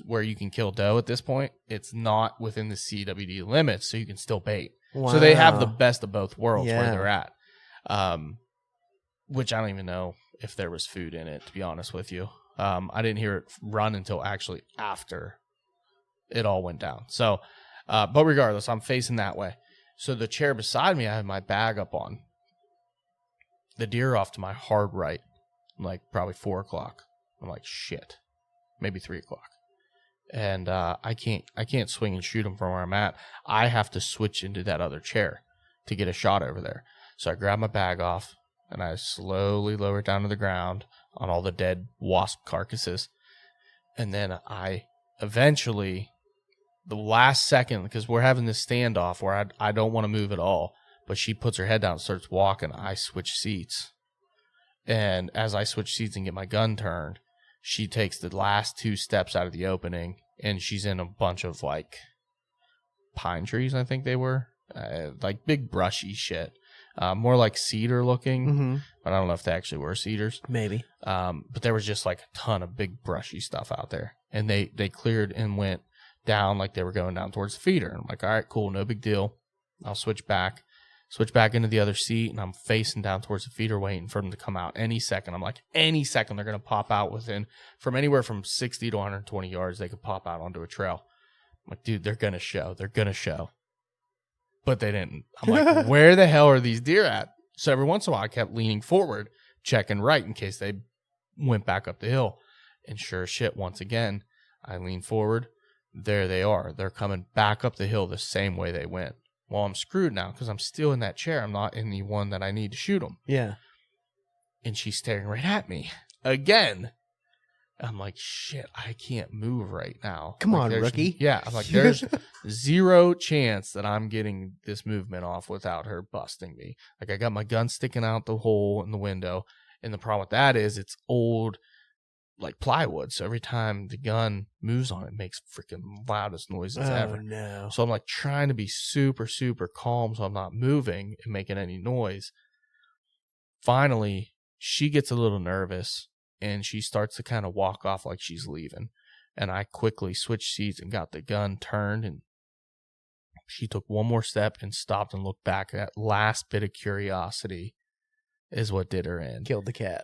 D: where you can kill doe at this point, it's not within the CWD limits, so you can still bait.
C: Wow.
D: So they have the best of both worlds where
C: Yeah.
D: they're at. Which I don't even know if there was food in it, to be honest with you. I didn't hear it run until actually after it all went down. So, but regardless, I'm facing that way. So the chair beside me, I have my bag up on. The deer off to my hard right, like probably 4 o'clock. I'm like, shit, maybe 3 o'clock. And I can't swing and shoot him from where I'm at. I have to switch into that other chair to get a shot over there. So I grab my bag off and I slowly lower it down to the ground on all the dead wasp carcasses. And then I eventually, the last second, because we're having this standoff where I don't want to move at all, but she puts her head down and starts walking. I switch seats. And as I switch seats and get my gun turned, she takes the last 2 steps out of the opening, and she's in a bunch of like pine trees, I think they were, like big brushy shit, more like cedar looking,
C: Mm-hmm.
D: but I don't know if they actually were cedars.
C: Maybe.
D: But there was just like a ton of big brushy stuff out there, and they cleared and went down like they were going down towards the feeder. And I'm like, all right, cool, no big deal. I'll switch back into the other seat, and I'm facing down towards the feeder waiting for them to come out any second. I'm like, any second they're going to pop out from anywhere from 60 to 120 yards, they could pop out onto a trail. I'm like, dude, they're going to show. They're going to show. But they didn't. I'm like, where the hell are these deer at? So every once in a while, I kept leaning forward, checking right in case they went back up the hill. And sure as shit, once again, I lean forward. There they are. They're coming back up the hill the same way they went. Well, I'm screwed now because I'm still in that chair. I'm not in the one that I need to shoot them.
C: Yeah.
D: And she's staring right at me again. I'm like, shit, I can't move right now.
C: Come
D: like,
C: on, rookie.
D: Yeah, I'm like, there's zero chance that I'm getting this movement off without her busting me. Like, I got my gun sticking out the hole in the window. And the problem with that is it's old, like plywood. So every time the gun moves on it, makes freaking loudest noises ever.
C: No.
D: So I'm like trying to be super, super calm so I'm not moving and making any noise. Finally, she gets a little nervous and she starts to kind of walk off like she's leaving. And I quickly switched seats and got the gun turned, and she took one more step and stopped and looked back. That last bit of curiosity is what did her in.
C: Killed the cat.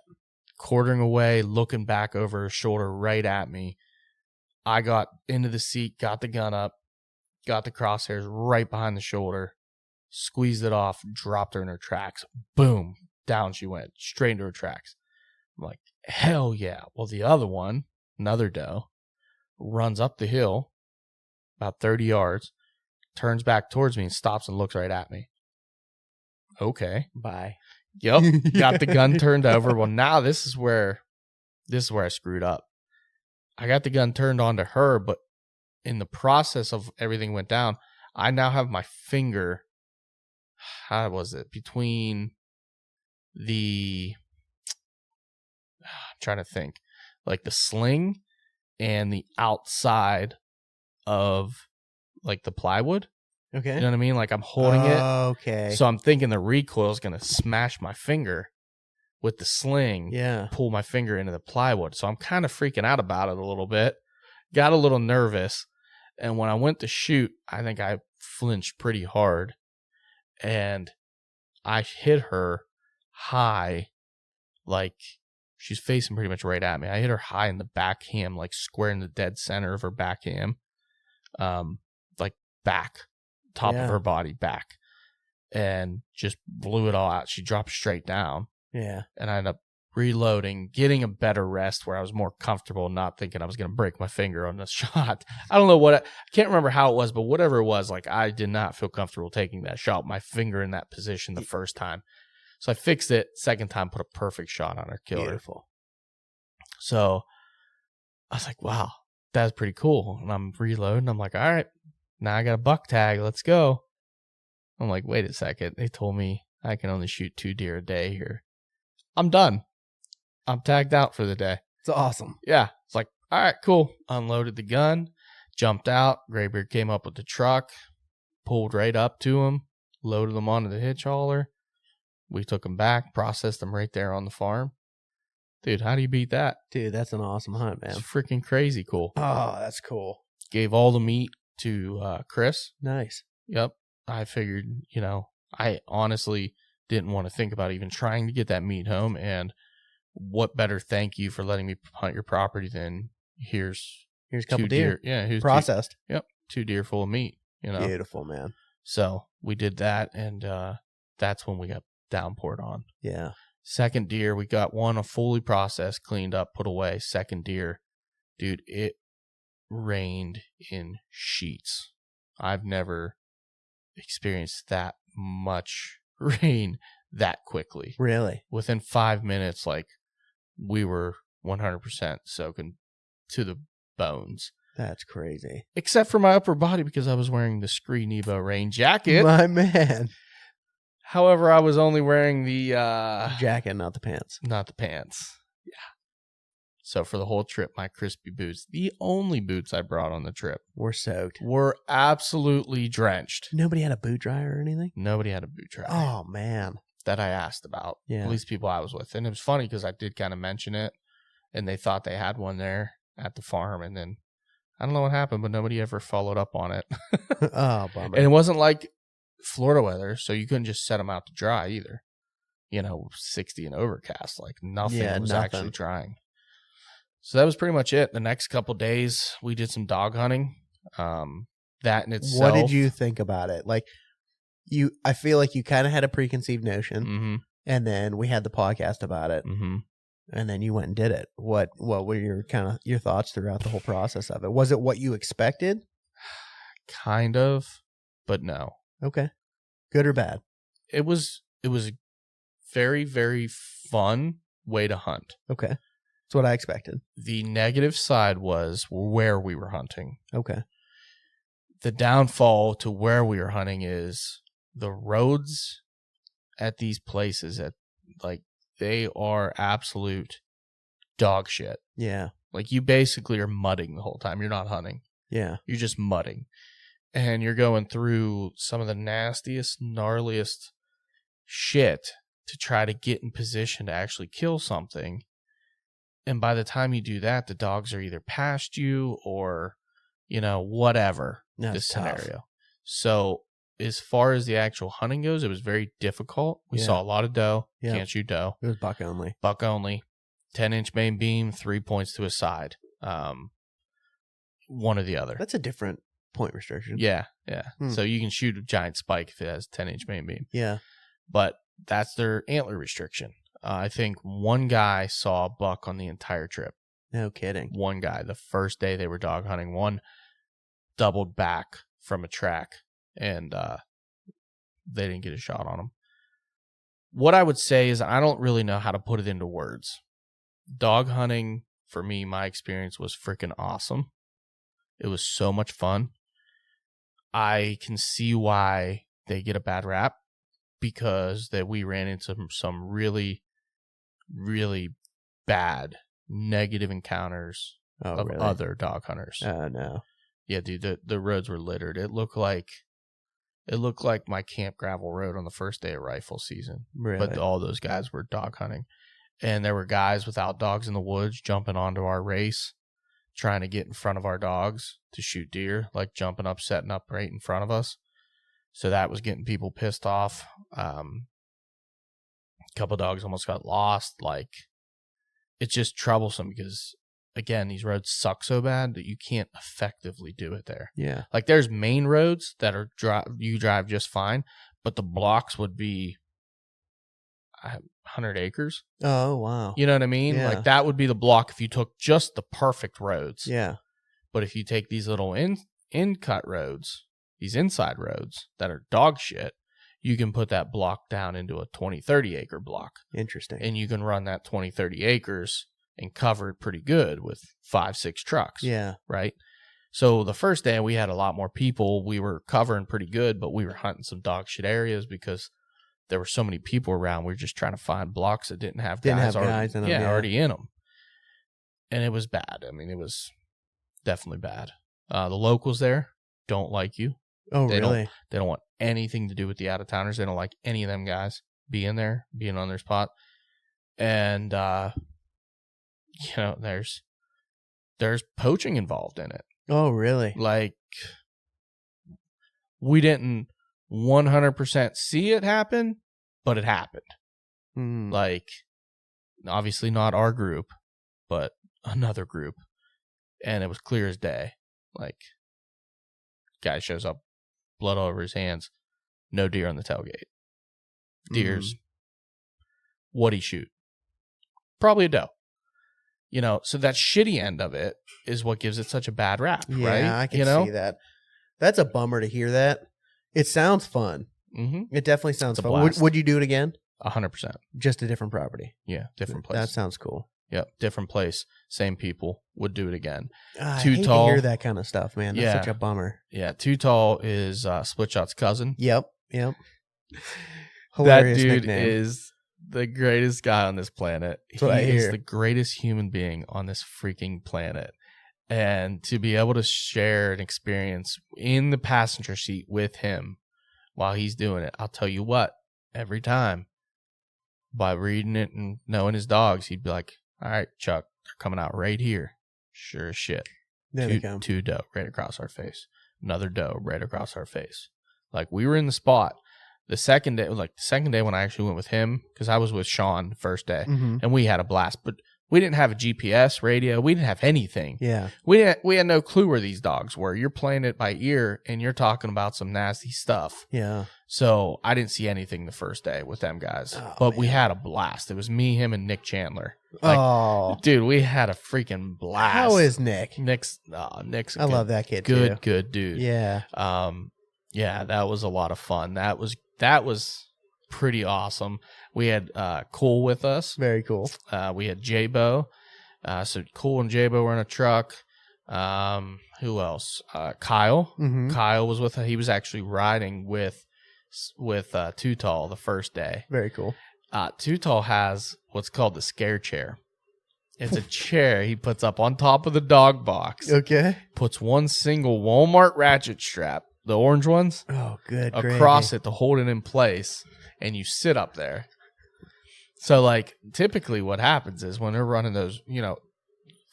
D: Quartering away, looking back over her shoulder right at me. I got into the seat, got the gun up, got the crosshairs right behind the shoulder, squeezed it off, dropped her in her tracks. Boom, down she went, straight into her tracks. I'm like, hell yeah. Well, the other one, another doe, runs up the hill about 30 yards, turns back towards me and stops and looks right at me. Okay.
C: Bye.
D: Yep. Got the gun turned over. Well, now this is where I screwed up. I got the gun turned onto her, but in the process of everything went down, I now have my finger, how was it? Between I'm trying to think, like the sling and the outside of like the plywood.
C: Okay.
D: You know what I mean? Like I'm holding it.
C: Okay.
D: So I'm thinking the recoil is going to smash my finger with the sling.
C: Yeah.
D: Pull my finger into the plywood. So I'm kind of freaking out about it a little bit. Got a little nervous. And when I went to shoot, I think I flinched pretty hard. And I hit her high, like she's facing pretty much right at me. I hit her high in the back ham, like square in the dead center of her back ham. Like back, top of her body, back. And just blew it all out. She dropped straight down.
C: Yeah.
D: And I ended up reloading, getting a better rest where I was more comfortable, not thinking I was going to break my finger on the shot. I don't know I can't remember how it was, but whatever it was, like I did not feel comfortable taking that shot, my finger in that position the first time. So I fixed it. Second time, put a perfect shot on her, killed her. So I was like, wow, that's pretty cool. And I'm reloading. I'm like, all right, now I got a buck tag. Let's go. I'm like, wait a second. They told me I can only shoot 2 deer a day here. I'm done. I'm tagged out for the day.
C: It's awesome.
D: Yeah. It's like, all right, cool. Unloaded the gun, jumped out. Graybeard came up with the truck, pulled right up to him, loaded them onto the hitch hauler. We took them back, processed them right there on the farm. Dude, how do you beat that?
C: Dude, that's an awesome hunt, man.
D: It's freaking crazy cool.
C: Oh, that's cool.
D: Gave all the meat to Chris.
C: Nice.
D: Yep. I figured, I honestly didn't want to think about even trying to get that meat home. And what better thank you for letting me hunt your property than here's
C: a couple
D: 2
C: deer.
D: Yeah, here's
C: processed.
D: 2 deer full of meat.
C: Beautiful, man.
D: So we did that, and that's when we got downpoured on.
C: Yeah.
D: Second deer, we got one a fully processed, cleaned up, put away. Second deer, dude, it rained in sheets. I've never experienced that much rain that quickly.
C: Really?
D: Within 5 minutes, like we were 100% soaking to the bones.
C: That's crazy.
D: Except for my upper body because I was wearing the Scree Nebo rain jacket.
C: My man.
D: However, I was only wearing the
C: jacket, not the pants.
D: Not the pants. Yeah. So for the whole trip, my crispy boots, the only boots I brought on the trip,
C: were soaked.
D: Were absolutely drenched.
C: Nobody had a boot dryer or anything?
D: Nobody had a boot dryer.
C: Oh, man.
D: That I asked about.
C: Yeah.
D: At least people I was with. And it was funny because I did kind of mention it, and they thought they had one there at the farm, and then I don't know what happened, but nobody ever followed up on it.
C: Oh, bummer.
D: And it wasn't like Florida weather, so you couldn't just set them out to dry either. 60 and overcast, like nothing was actually drying. So that was pretty much it. The next couple days, we did some dog hunting. That in itself.
C: What did you think about it? Like, I feel like you kind of had a preconceived notion,
D: Mm-hmm.
C: and then we had the podcast about it,
D: Mm-hmm.
C: and then you went and did it. What were your thoughts throughout the whole process of it? Was it what you expected?
D: Kind of, but no.
C: Okay. Good or bad?
D: It was a very, very fun way to hunt.
C: Okay. That's what I expected.
D: The negative side was where we were hunting.
C: Okay.
D: The downfall to where we were hunting is the roads at these places they are absolute dog shit.
C: Yeah.
D: Like you basically are mudding the whole time. You're not hunting.
C: Yeah.
D: You're just mudding. And you're going through some of the nastiest, gnarliest shit to try to get in position to actually kill something. And by the time you do that, the dogs are either past you or, whatever the scenario. So as far as the actual hunting goes, it was very difficult. We saw a lot of doe.
C: Yeah.
D: Can't shoot doe.
C: It was buck only.
D: Buck only. 10-inch main beam, 3 points to a side. One or the other.
C: That's a different point restriction.
D: Yeah.
C: Hmm.
D: So you can shoot a giant spike if it has 10-inch main beam.
C: Yeah.
D: But that's their antler restriction. I think one guy saw a buck on the entire trip.
C: No kidding.
D: One guy. The first day they were dog hunting, one doubled back from a track, and they didn't get a shot on him. What I would say is I don't really know how to put it into words. Dog hunting, for me, my experience was freaking awesome. It was so much fun. I can see why they get a bad rap, because that we ran into some really, really bad negative encounters of
C: really?
D: other dog hunters.
C: Oh, no.
D: Yeah, dude, the roads were littered. It looked like my camp gravel road on the first day of rifle season.
C: Really?
D: But all those guys were dog hunting. And there were guys without dogs in the woods jumping onto our race, trying to get in front of our dogs to shoot deer, like jumping up, setting up right in front of us. So that was getting people pissed off. A couple dogs almost got lost. Like, it's just troublesome because, again, these roads suck so bad that you can't effectively do it there.
C: Yeah.
D: Like, there's main roads that are you drive just fine, but the blocks would be 100 acres.
C: Oh, wow.
D: You know what I mean?
C: Yeah.
D: Like, that would be the block if you took just the perfect roads.
C: Yeah.
D: But if you take these little in-cut roads, these inside roads that are dog shit, you can put that block down into a 20, 30 acre block.
C: Interesting.
D: And you can run that 20, 30 acres and cover it pretty good with 5, 6 trucks.
C: Yeah.
D: Right? So the first day we had a lot more people. We were covering pretty good, but we were hunting some dog shit areas because there were so many people around. We were just trying to find blocks that didn't have guys
C: in them. Yeah.
D: Already in them. And it was bad. I mean, it was definitely bad. The locals there don't like you.
C: Oh, really?
D: They don't want anything to do with the out-of-towners. They don't like any of them guys being there, being on their spot. And, there's poaching involved in it.
C: Oh, really?
D: Like, we didn't 100% see it happen, but it happened.
C: Mm.
D: Like, obviously not our group, but another group. And it was clear as day. Like, guy shows up, blood all over his hands, no deer on the tailgate. Deer's, what'd he shoot? Probably a doe. So that shitty end of it is what gives it such a bad rap, right?
C: Yeah, I can see that. That's a bummer to hear that. It sounds fun.
D: Mm-hmm.
C: It definitely sounds
D: It's a
C: fun.
D: blast.
C: Would you do it again?
D: 100%.
C: Just a different property.
D: Yeah, different place.
C: That sounds cool.
D: Yep, different place, same people, would do it again.
C: I
D: Too
C: hate
D: tall.
C: to hear that kind of stuff, man. That's
D: Yeah.
C: such a bummer.
D: Yeah, Too Tall is Split Shot's cousin.
C: Yep. Hilarious
D: That dude
C: nickname.
D: is the greatest guy on this planet.
C: That's what I
D: He is
C: hear.
D: the greatest human being on this freaking planet. And to be able to share an experience in the passenger seat with him while he's doing it, I'll tell you what, every time, by reading it and knowing his dogs, he'd be like, all right, Chuck, they're coming out right here. Sure as shit.
C: There they come.
D: Two doe right across our face. Another doe right across our face. Like, we were in the spot. The second day when I actually went with him, because I was with Sean the first day,
C: Mm-hmm.
D: and we had a blast. But we didn't have a GPS radio. We didn't have anything.
C: Yeah.
D: We had no clue where these dogs were. You're playing it by ear, and you're talking about some nasty stuff.
C: Yeah.
D: So I didn't see anything the first day with them guys.
C: Oh,
D: but we
C: man.
D: had a blast. It was me, him, and Nick Chandler. Like,
C: Oh.
D: dude, we had a freaking blast.
C: How is Nick?
D: Nick's
C: I love that kid
D: good,
C: too.
D: good dude.
C: Yeah.
D: Yeah, that was a lot of fun. That was pretty awesome. We had Cole with us.
C: Very cool.
D: We had J-Bo. So Cole and J-Bo were in a truck. Who else? Kyle.
C: Mm-hmm.
D: Kyle was with. He was actually riding with Too Tall the first day.
C: Very cool.
D: Too Tall has what's called the scare chair. It's a chair he puts up on top of the dog box.
C: Okay.
D: Puts one single Walmart ratchet strap, the orange ones,
C: Oh, good.
D: across it to hold it in place, and you sit up there. So, like, typically what happens is when they're running those,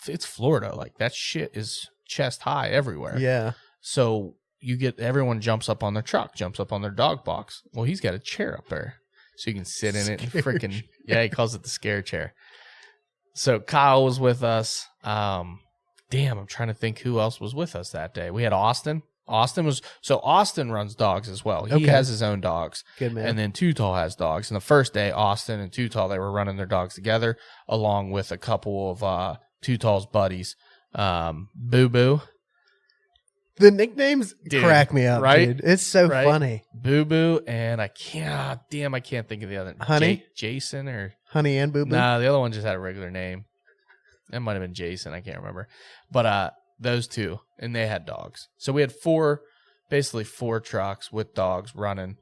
D: it's Florida. Like, that shit is chest high everywhere.
C: Yeah.
D: So everyone jumps up on their truck, jumps up on their dog box. Well, he's got a chair up there, so you can sit in it and freaking, yeah, he calls it the scare chair. So Kyle was with us. I'm trying to think who else was with us that day. We had Austin. Austin runs dogs as well. He
C: Okay.
D: has his own dogs.
C: Good man.
D: And then Too Tall has dogs. And the first day, Austin and Too Tall, they were running their dogs together, along with a couple of Too Tall's buddies. Boo Boo.
C: The nicknames
D: Dude,
C: crack me up,
D: right?
C: dude. It's so
D: Right?
C: funny.
D: Boo Boo, and I can't think of the other.
C: Honey?
D: Jason or
C: Honey and Boo Boo.
D: nah, the other one just had a regular name. That might have been Jason. I can't remember. But those two, and they had dogs. So we had four basically 4 trucks with dogs running.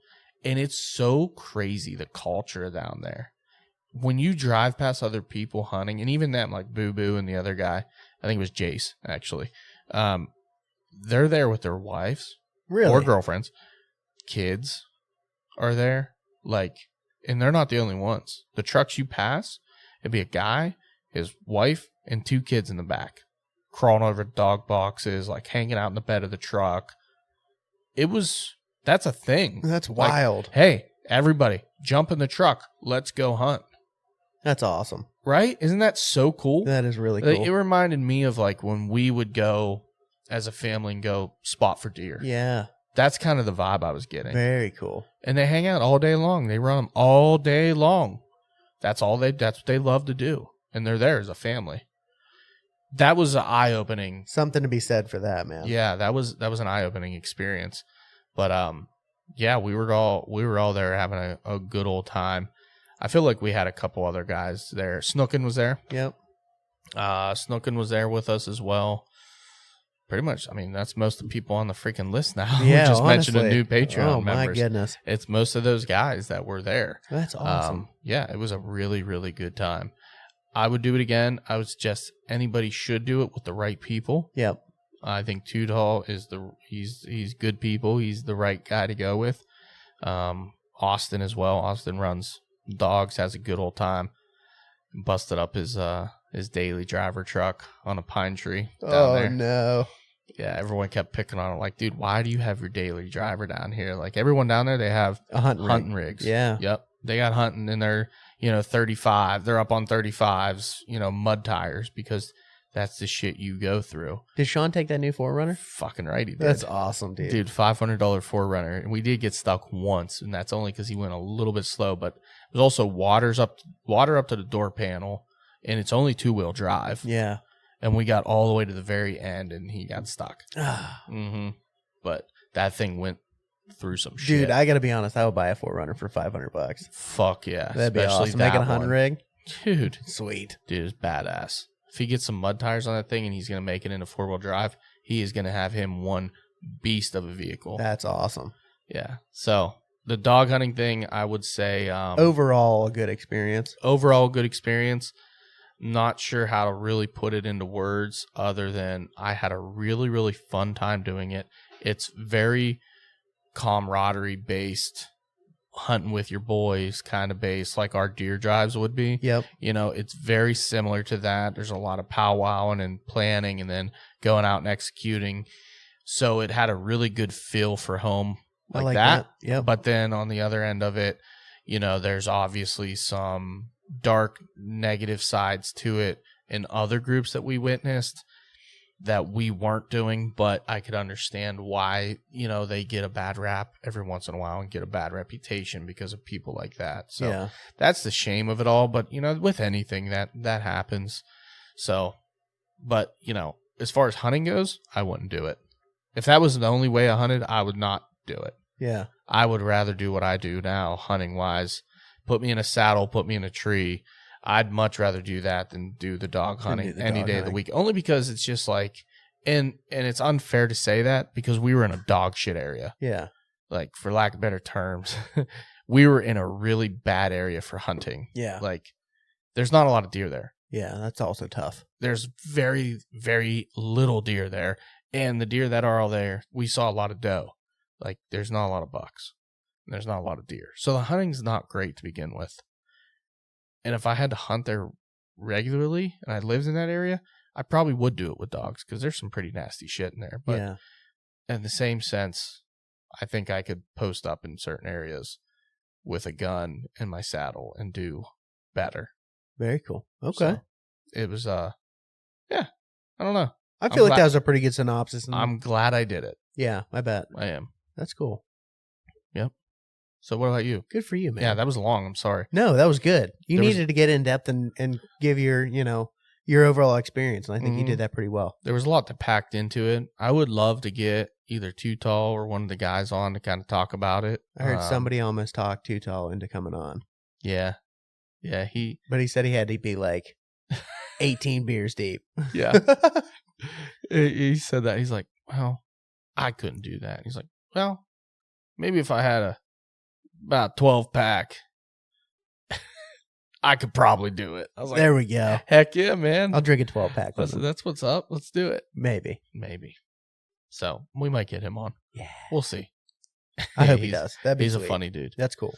D: And it's so crazy, the culture down there. When you drive past other people hunting, and even them, like Boo Boo and the other guy, I think it was Jace, actually. They're there with their wives.
C: Really?
D: Or girlfriends. Kids are there. Like, and they're not the only ones. The trucks you pass, it'd be a guy, his wife, and 2 kids in the back. Crawling over dog boxes, like hanging out in the bed of the truck. That's a thing.
C: That's
D: Like,
C: wild.
D: hey, everybody, jump in the truck. Let's go hunt.
C: That's awesome.
D: Right? Isn't that so cool?
C: That is really
D: Like,
C: cool.
D: it reminded me of like when we would go as a family and go spot for deer.
C: Yeah.
D: That's kind of the vibe I was getting.
C: Very cool.
D: And they hang out all day long. They run them all day long. That's what they love to do. And they're there as a family. That was an eye-opening.
C: Something to be said for that, man.
D: Yeah, that was an eye-opening experience. But yeah, we were all there having a good old time. I feel like we had a couple other guys there. Snookin was there.
C: Yep.
D: Snookin was there with us as well. Pretty much, I mean, that's most of the people on the freaking list now.
C: Yeah,
D: We just
C: honestly.
D: mentioned a new Patreon
C: Oh,
D: members.
C: my goodness.
D: It's most of those guys that were there.
C: That's awesome.
D: Yeah, it was a really, really good time. I would do it again. I would suggest anybody should do it with the right people.
C: Yep.
D: I think Too Tall is he's good people. He's the right guy to go with. Austin as well. Austin runs dogs, has a good old time. Busted up his daily driver truck on a pine tree down there.
C: No.
D: Yeah, everyone kept picking on it. Like, dude, why do you have your daily driver down here? Like, everyone down there, they have
C: A hunting rig.
D: rigs.
C: Yeah.
D: Yep. They got hunting in their, 35. They're up on 35s, mud tires, because that's the shit you go through.
C: Did Sean take that new 4Runner?
D: Fucking right, he did.
C: That's awesome, dude.
D: Dude, $500 4Runner. And we did get stuck once, and that's only because he went a little bit slow. But there's also water up to the door panel, and it's only 2-wheel drive.
C: Yeah.
D: And we got all the way to the very end, and he got stuck. But that thing went through some shit.
C: Dude, I got to be honest. I would buy a 4Runner for $500.
D: Fuck yeah.
C: That'd be
D: Especially
C: awesome. Making a
D: that
C: hunting
D: one.
C: rig.
D: Dude,
C: Sweet.
D: it's badass. If he gets some mud tires on that thing and he's going to make it into 4-wheel drive, he is going to have him one beast of a vehicle.
C: That's awesome.
D: Yeah. So the dog hunting thing, I would say
C: Overall, a good experience.
D: overall good experience. Not sure how to really put it into words other than I had a really, really fun time doing it. It's very camaraderie based, hunting with your boys kind of based, like our deer drives would be.
C: Yep.
D: It's very similar to that. There's a lot of powwowing and planning and then going out and executing. So it had a really good feel for home
C: I
D: like
C: like
D: that.
C: that. Yep.
D: But then on the other end of it, there's obviously some dark negative sides to it in other groups that we witnessed that we weren't doing, but I could understand why, they get a bad rap every once in a while and get a bad reputation because of people like that. So
C: yeah.
D: that's the shame of it all. But, with anything that happens. So, but, as far as hunting goes, I wouldn't do it. If that was the only way I hunted, I would not do it.
C: Yeah.
D: I would rather do what I do now, hunting wise. Put me in a saddle, put me in a tree. I'd much rather do that than do the dog hunting any day of the week. Only because it's just like, and it's unfair to say that because we were in a dog shit area.
C: Yeah.
D: Like, for lack of better terms, we were in a really bad area for hunting.
C: Yeah.
D: Like, there's not a lot of deer there.
C: Yeah. That's also tough.
D: There's very, very little deer there. And the deer that are all there, we saw a lot of doe. Like, there's not a lot of bucks. There's not a lot of deer. So the hunting's not great to begin with. And if I had to hunt there regularly and I lived in that area, I probably would do it with dogs because there's some pretty nasty shit in there. But
C: yeah.
D: in the same sense, I think I could post up in certain areas with a gun in my saddle and do better.
C: Very cool. Okay.
D: So it was, yeah, I don't know.
C: I feel like that was a pretty good synopsis.
D: I'm glad I did it.
C: Yeah, I bet.
D: I am.
C: That's cool.
D: Yep. So what about you?
C: Good for you, man.
D: Yeah, that was long. I'm sorry.
C: No, that was good. You
D: There was-
C: needed to get in depth and give your, your overall experience. And I think you
D: Mhm.
C: did that pretty well.
D: There was a lot that packed into it. I would love to get either Too Tall or one of the guys on to kind of talk about it.
C: I heard somebody almost talk Too Tall into coming on.
D: Yeah. Yeah,
C: But he said he had to be like 18 beers deep.
D: yeah. He said that. He's like, well, I couldn't do that. He's like, well, maybe if I had about 12 pack, I could probably do it. I was like,
C: There we go.
D: heck yeah, man.
C: I'll drink a 12 pack.
D: That's what's up. Let's do it.
C: Maybe.
D: So we might get him on.
C: Yeah.
D: We'll see.
C: I hope he does. That'd be
D: He's
C: sweet.
D: a funny dude.
C: That's cool.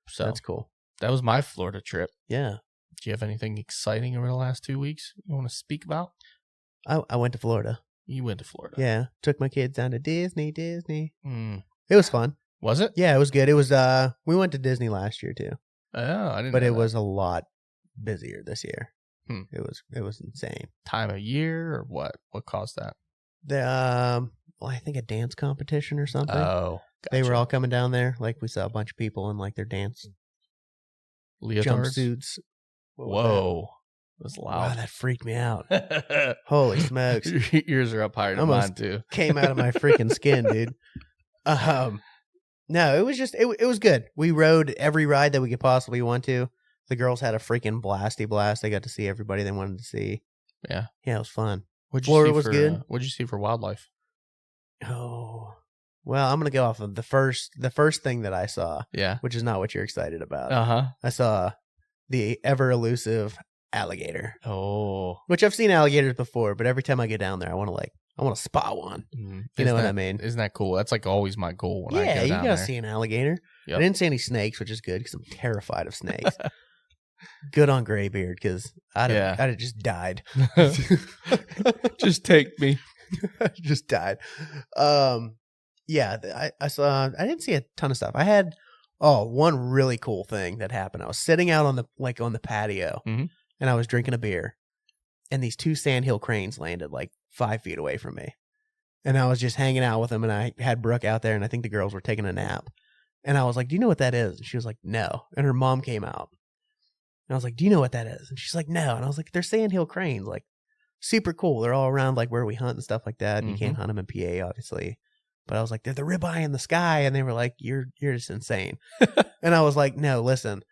D: So
C: That's cool.
D: that was my Florida trip.
C: Yeah.
D: Do you have anything exciting over the last 2 weeks you want to speak about?
C: I went to Florida.
D: You went to Florida.
C: Yeah. Took my kids down to Disney.
D: Mm.
C: It was fun.
D: Was it?
C: Yeah, it was good. It was we went to Disney last year too.
D: Oh, I didn't
C: But
D: know
C: it
D: that.
C: was a lot busier this year.
D: Hmm.
C: It was insane.
D: Time of year or what? What caused that?
C: The well, I think a dance competition or something.
D: Oh,
C: They were
D: gotcha.
C: all coming down there. Like we saw a bunch of people in like their dance
D: leotards.
C: jumpsuits. What was
D: Whoa, it was
C: that? Wow,
D: loud.
C: that freaked me out. Holy smokes.
D: Your ears are up higher than
C: Almost
D: mine too.
C: Came out of my freaking skin, dude. No, it was just it was good. We rode every ride that we could possibly want to. The girls had a freaking blasty blast. They got to see everybody they wanted to see.
D: Yeah.
C: Yeah, it was fun.
D: What'd
C: Florida
D: see
C: was
D: for,
C: good.
D: What'd you see for wildlife?
C: Oh. Well, I'm gonna go off of the first thing that I saw,
D: Yeah.
C: which is not what you're excited about.
D: Uh-huh.
C: I saw the ever elusive alligator.
D: Oh.
C: Which I've seen alligators before, but every time I get down there I wanna spot one. You know what I mean?
D: Isn't that cool? That's like always my goal when I
C: Yeah,
D: go
C: you
D: down
C: gotta
D: there.
C: see an alligator.
D: Yep.
C: I didn't see any snakes, which is good because I'm terrified of snakes. Good on Graybeard because I'd have just died.
D: Just take me.
C: Just died. Yeah, I didn't see a ton of stuff. I had one really cool thing that happened. I was sitting out on the patio
D: Mhm.
C: and I was drinking a beer, and these 2 sandhill cranes landed like 5 feet away from me. And I was just hanging out with them, and I had Brooke out there, and I think the girls were taking a nap. And I was like, "Do you know what that is?" And she was like, "No." And her mom came out. And I was like, "Do you know what that is?" And she's like, "No." And I was like, "They're sandhill cranes, like super cool. They're all around like where we hunt and stuff like that. And you can't hunt them in PA, obviously." But I was like, "They're the ribeye in the sky." And they were like, You're just insane." And I was like, "No, listen.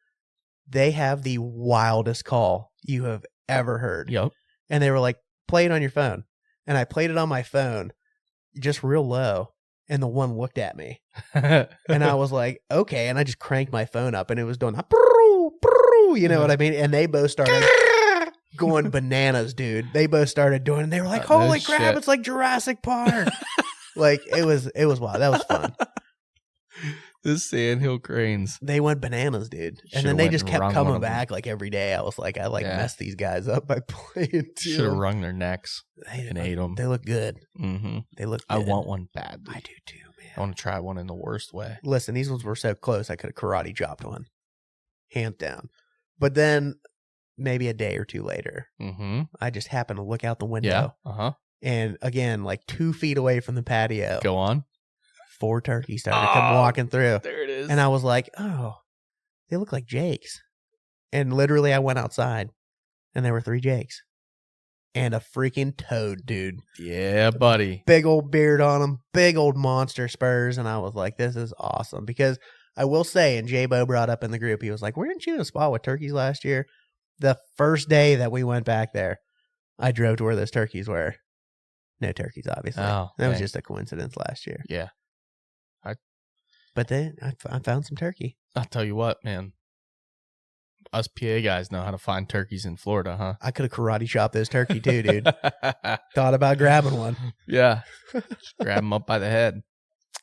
C: They have the wildest call you have ever heard."
D: Yep.
C: And they were like, "Play it on your phone." And I played it on my phone just real low. And the one looked at me. And I was like, "Okay." And I just cranked my phone up, and it was doing a brrrr, brrrr, you know what I mean? And they both started going bananas, dude. They both started doing, and they were like,
D: No
C: "Holy crap,
D: shit.
C: it's like Jurassic Park." Like it was wild. That was fun.
D: The sandhill cranes.
C: They went bananas, dude. And
D: Should've
C: then they
D: went
C: just
D: and
C: kept
D: wrung one
C: coming
D: of them.
C: back like every day. I was like, I
D: Yeah.
C: messed these guys up by playing too.
D: Should have wrung their necks
C: They,
D: and ate them.
C: They look good.
D: Mm-hmm.
C: They look
D: I
C: good.
D: want one badly.
C: I do too, man.
D: I want to try one in the worst way.
C: Listen, these ones were so close I could have karate chopped one. Hands down. But then maybe a day or two later,
D: Mm-hmm.
C: I just happened to look out the window.
D: Yeah. Uh-huh.
C: And again, like 2 feet away from the patio,
D: Go on.
C: 4 turkeys started to come walking through.
D: There it is.
C: And I was like, "Oh, they look like Jakes." And literally I went outside and there were 3 Jakes. And a freaking toad, dude.
D: yeah, buddy.
C: Big old beard on them, big old monster spurs. And I was like, this is awesome. Because I will say, and J-Bo brought up in the group, he was like, "Weren't you in a spot with turkeys last year?" The first day that we went back there, I drove to where those turkeys were. No turkeys, obviously.
D: Oh,
C: that was
D: dang.
C: just a coincidence last year.
D: Yeah.
C: But then I found some turkey.
D: I'll tell you what, man. Us PA guys know how to find turkeys in Florida, huh?
C: I could have karate chopped those turkey too, dude. Thought about grabbing one.
D: Yeah. Just grab them up by the head.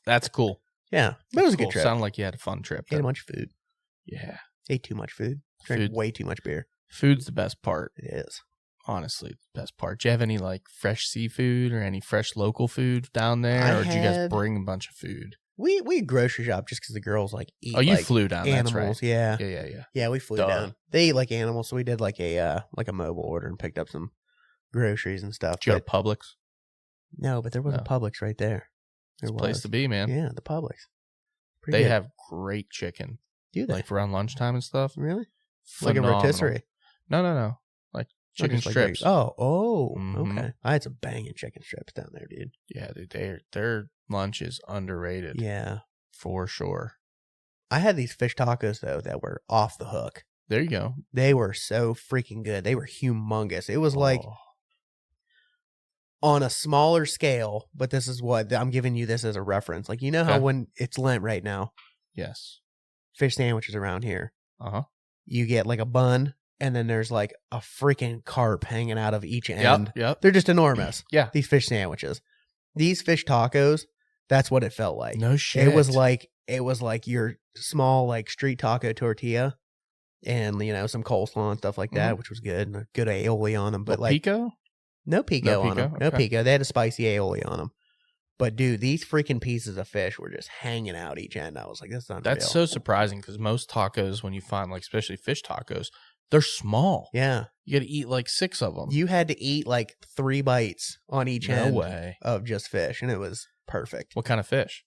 D: That's cool.
C: Yeah, but it was a
D: Cool.
C: good trip.
D: Sounded like you had a fun trip.
C: Ate a
D: though.
C: bunch of food.
D: Yeah.
C: Ate too much food. Drank
D: Food.
C: way too much beer.
D: Food's the best part.
C: It is.
D: Honestly, the best part. Do you have any like fresh seafood or any fresh local food down there? Or did you guys
C: had-
D: bring a bunch of food?
C: We grocery shop just because the girls like eat.
D: Oh, you
C: like,
D: flew down.
C: animals.
D: That's right.
C: Yeah.
D: Yeah.
C: Yeah, we flew
D: Duh.
C: down. They eat like animals, so we did like a mobile order and picked up some groceries and stuff.
D: Did you go to
C: But,
D: Publix?
C: no, but there was a
D: No.
C: Publix right there.
D: It's
C: There
D: a place
C: was.
D: to be, man.
C: Yeah, the Publix. Pretty
D: They
C: good.
D: have great chicken.
C: Do they?
D: Like around lunchtime and stuff.
C: Really? Like a
D: Phenomenal.
C: rotisserie.
D: No. Like
C: Not
D: chicken
C: just like
D: strips. Mhm.
C: Okay. I had some banging chicken strips down there, dude.
D: Yeah, dude, their lunch is underrated.
C: Yeah.
D: For sure.
C: I had these fish tacos though that were off the hook.
D: There you go.
C: They were so freaking good. They were humongous. It was like
D: Oh.
C: on a smaller scale, but this is what I'm giving you this as a reference. Like, you know how
D: Okay.
C: when it's Lent right now,
D: Yes.
C: fish sandwiches around here,
D: Uh-huh.
C: you get like a bun and then there's like a freaking carp hanging out of each end.
D: Yep.
C: They're just enormous.
D: Yeah.
C: These fish sandwiches. These fish tacos, that's what it felt like.
D: No shit.
C: It was like your small like street taco tortilla and some coleslaw and stuff like that, which was good, and a good aioli on them. But like
D: pico?
C: no pico on them. No
D: Okay.
C: pico. They had a spicy aioli on them. But dude, these freaking pieces of fish were just hanging out each end. I was like, that's unreal.
D: That's so surprising because most tacos, when you find like especially fish tacos, they're small.
C: Yeah.
D: You got to eat like 6 of them.
C: You had to eat like 3 bites on each
D: No
C: end
D: way.
C: of just fish, and it was perfect.
D: What kind of fish?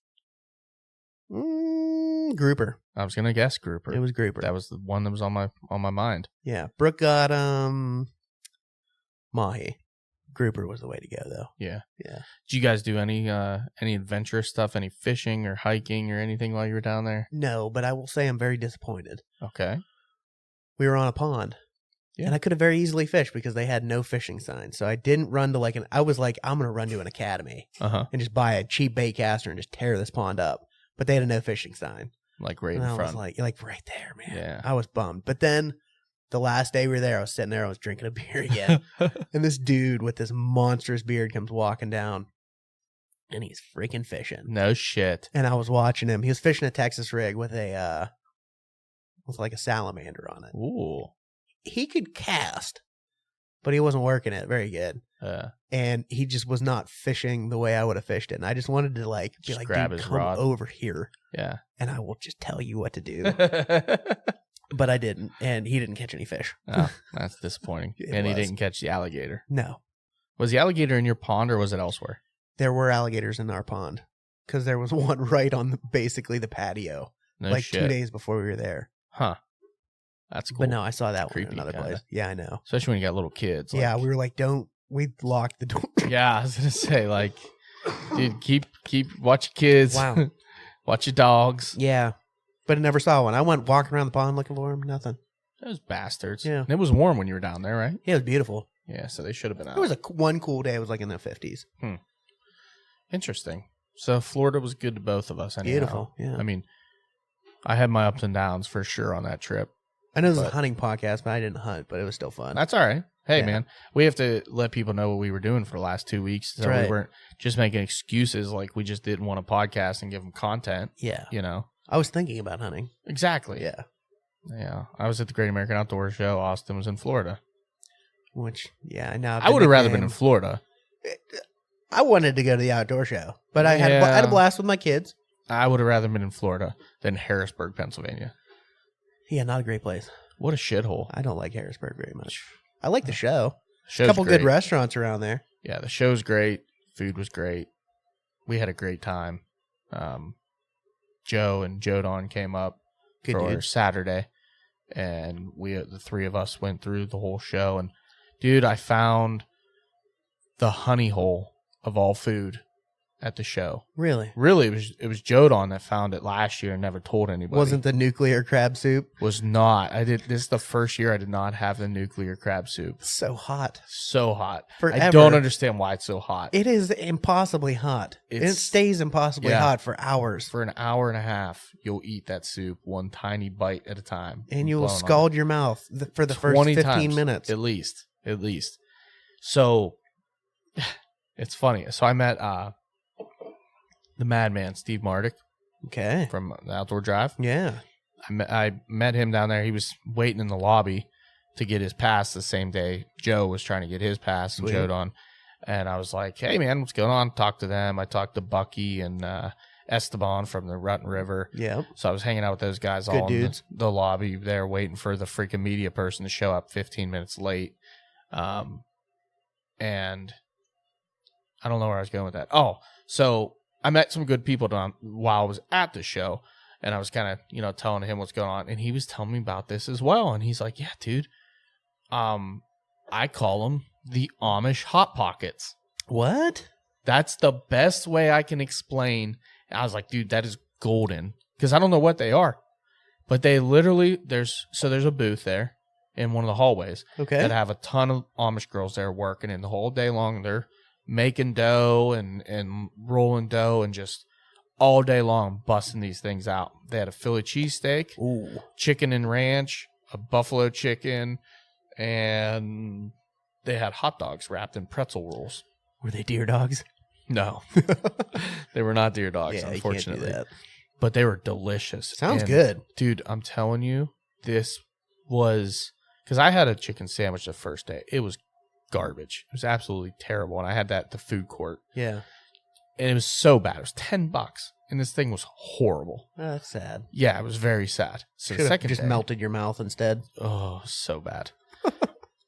C: Grouper.
D: I was gonna guess grouper.
C: It was grouper.
D: That was the one that was on my mind.
C: Yeah. Brooke got mahi. Grouper was the way to go, though.
D: Yeah.
C: Yeah.
D: Did you guys do any adventurous stuff, any fishing or hiking or anything while you were down there?
C: No, but I will say I'm very disappointed.
D: Okay.
C: We were on a pond.
D: Yeah.
C: And I could have very easily fished because they had no fishing signs. So I didn't run to I was like, I'm going to run to an academy
D: Uh-huh.
C: and just buy a cheap bait caster and just tear this pond up. But they had a no fishing sign.
D: Like right
C: And
D: in
C: I
D: front.
C: was like right there, man.
D: Yeah.
C: I was bummed. But then the last day we were there, I was sitting there, I was drinking a beer again. And this dude with this monstrous beard comes walking down and he's freaking fishing.
D: No shit.
C: And I was watching him. He was fishing a Texas rig with like a salamander on it.
D: Ooh.
C: He could cast, but he wasn't working it very good. And he just was not fishing the way I would have fished it. And I just wanted to be
D: Just
C: like,
D: grab
C: dude,
D: his
C: come
D: rod.
C: over here
D: Yeah.
C: and I will just tell you what to do. But I didn't. And he didn't catch any fish.
D: Oh, that's disappointing.
C: It
D: And he
C: was.
D: didn't catch the alligator.
C: No.
D: Was the alligator in your pond or was it elsewhere?
C: There were alligators in our pond because there was one right on basically the patio,
D: No
C: like
D: shit.
C: 2 days before we were there.
D: Huh. That's cool.
C: But no, I saw that one
D: Creepy
C: in another
D: kinda.
C: place. Yeah, I know.
D: Especially when you got little kids.
C: Yeah,
D: like-
C: we were like, we locked the door.
D: Yeah, I was gonna say, like, dude, keep watch your kids.
C: Wow.
D: Watch your dogs.
C: Yeah, but I never saw one. I went walking around the pond looking for him. Nothing.
D: Those bastards.
C: Yeah.
D: And it was warm when you were down there, right?
C: Yeah, it was beautiful.
D: Yeah, so they should have been out.
C: It was one cool day. It was like in the 50s.
D: Interesting. So Florida was good to both of us. Anyhow.
C: Beautiful. Yeah.
D: I mean, I had my ups and downs for sure on that trip.
C: I know this is a
D: but-
C: hunting podcast, but I didn't hunt, but it was still fun.
D: That's all right. Hey,
C: Yeah.
D: man, we have to let people know what we were doing for the last 2 weeks. So
C: That's right.
D: we weren't just making excuses like we just didn't want to podcast and give them content,
C: Yeah.
D: you know?
C: I was thinking about hunting.
D: Exactly.
C: Yeah.
D: Yeah. I was at the Great American Outdoor Show. Austin was in Florida.
C: Which, yeah, now
D: I would have rather been in Florida.
C: I wanted to go to the outdoor show, but I had a blast with my kids.
D: I would have rather been in Florida than Harrisburg, Pennsylvania.
C: Yeah, not a great place.
D: What a shithole.
C: I don't like Harrisburg very much. I like the show.
D: Show's
C: A couple
D: great.
C: good restaurants around there.
D: Yeah, the show's great. Food was great. We had a great time. Joe and Jodon came up
C: Good
D: for
C: dudes.
D: Saturday, and the 3 of us went through the whole show. And dude, I found the honey hole of all food at the show.
C: Really?
D: Really, it was Jodon that found it last year and never told anybody.
C: Wasn't the nuclear crab soup
D: Was not. This is the first year I did not have the nuclear crab soup.
C: so hot?
D: So hot. I
C: Forever.
D: don't understand why it's so hot.
C: It is impossibly hot. It
D: It's-
C: stays impossibly
D: yeah.
C: hot for hours.
D: For an hour and a half, you'll eat that soup one tiny bite at a time.
C: And you will
D: Blown on
C: scald your mouth for the first
D: 20
C: 15
D: times,
C: minutes.
D: At least. So, it's funny. So I met the madman, Steve Mardick,
C: Okay.
D: from the Outdoor Drive.
C: Yeah.
D: I met him down there. He was waiting in the lobby to get his pass the same day Joe was trying to get his pass and
C: Sweet.
D: Jodon. And I was like, hey, man, what's going on? Talked to them. I talked to Bucky and Esteban from the Rutten River.
C: Yep.
D: So I was hanging out with those guys
C: Good
D: all in
C: dudes.
D: the lobby there waiting for the freaking media person to show up 15 minutes late. And I don't know where I was going with that. Oh, so I met some good people while I was at the show, and I was kind of, telling him what's going on, and he was telling me about this as well. And he's like, yeah, dude, I call them the Amish Hot Pockets.
C: What?
D: That's the best way I can explain. And I was like, dude, that is golden. Because I don't know what they are. But they literally, there's a booth there in one of the hallways
C: Okay.
D: that have a ton of Amish girls there working in the whole day long. They're making dough and rolling dough and just all day long busting these things out. They had a Philly cheesesteak, chicken and ranch, a buffalo chicken, and they had hot dogs wrapped in pretzel rolls.
C: Were they deer dogs?
D: No, they were not deer dogs,
C: Yeah,
D: unfortunately.
C: you can't do that.
D: But they were delicious.
C: Sounds
D: And,
C: good.
D: dude. I'm telling you, this was because I had a chicken sandwich the first day. It was garbage. It was absolutely terrible, and I had that at the food court,
C: Yeah.
D: and it was so bad. It was $10, and this thing was horrible.
C: Oh, that's sad.
D: Yeah, it was very sad. So the
C: Should've
D: second
C: just
D: day,
C: melted your mouth instead.
D: oh, so bad.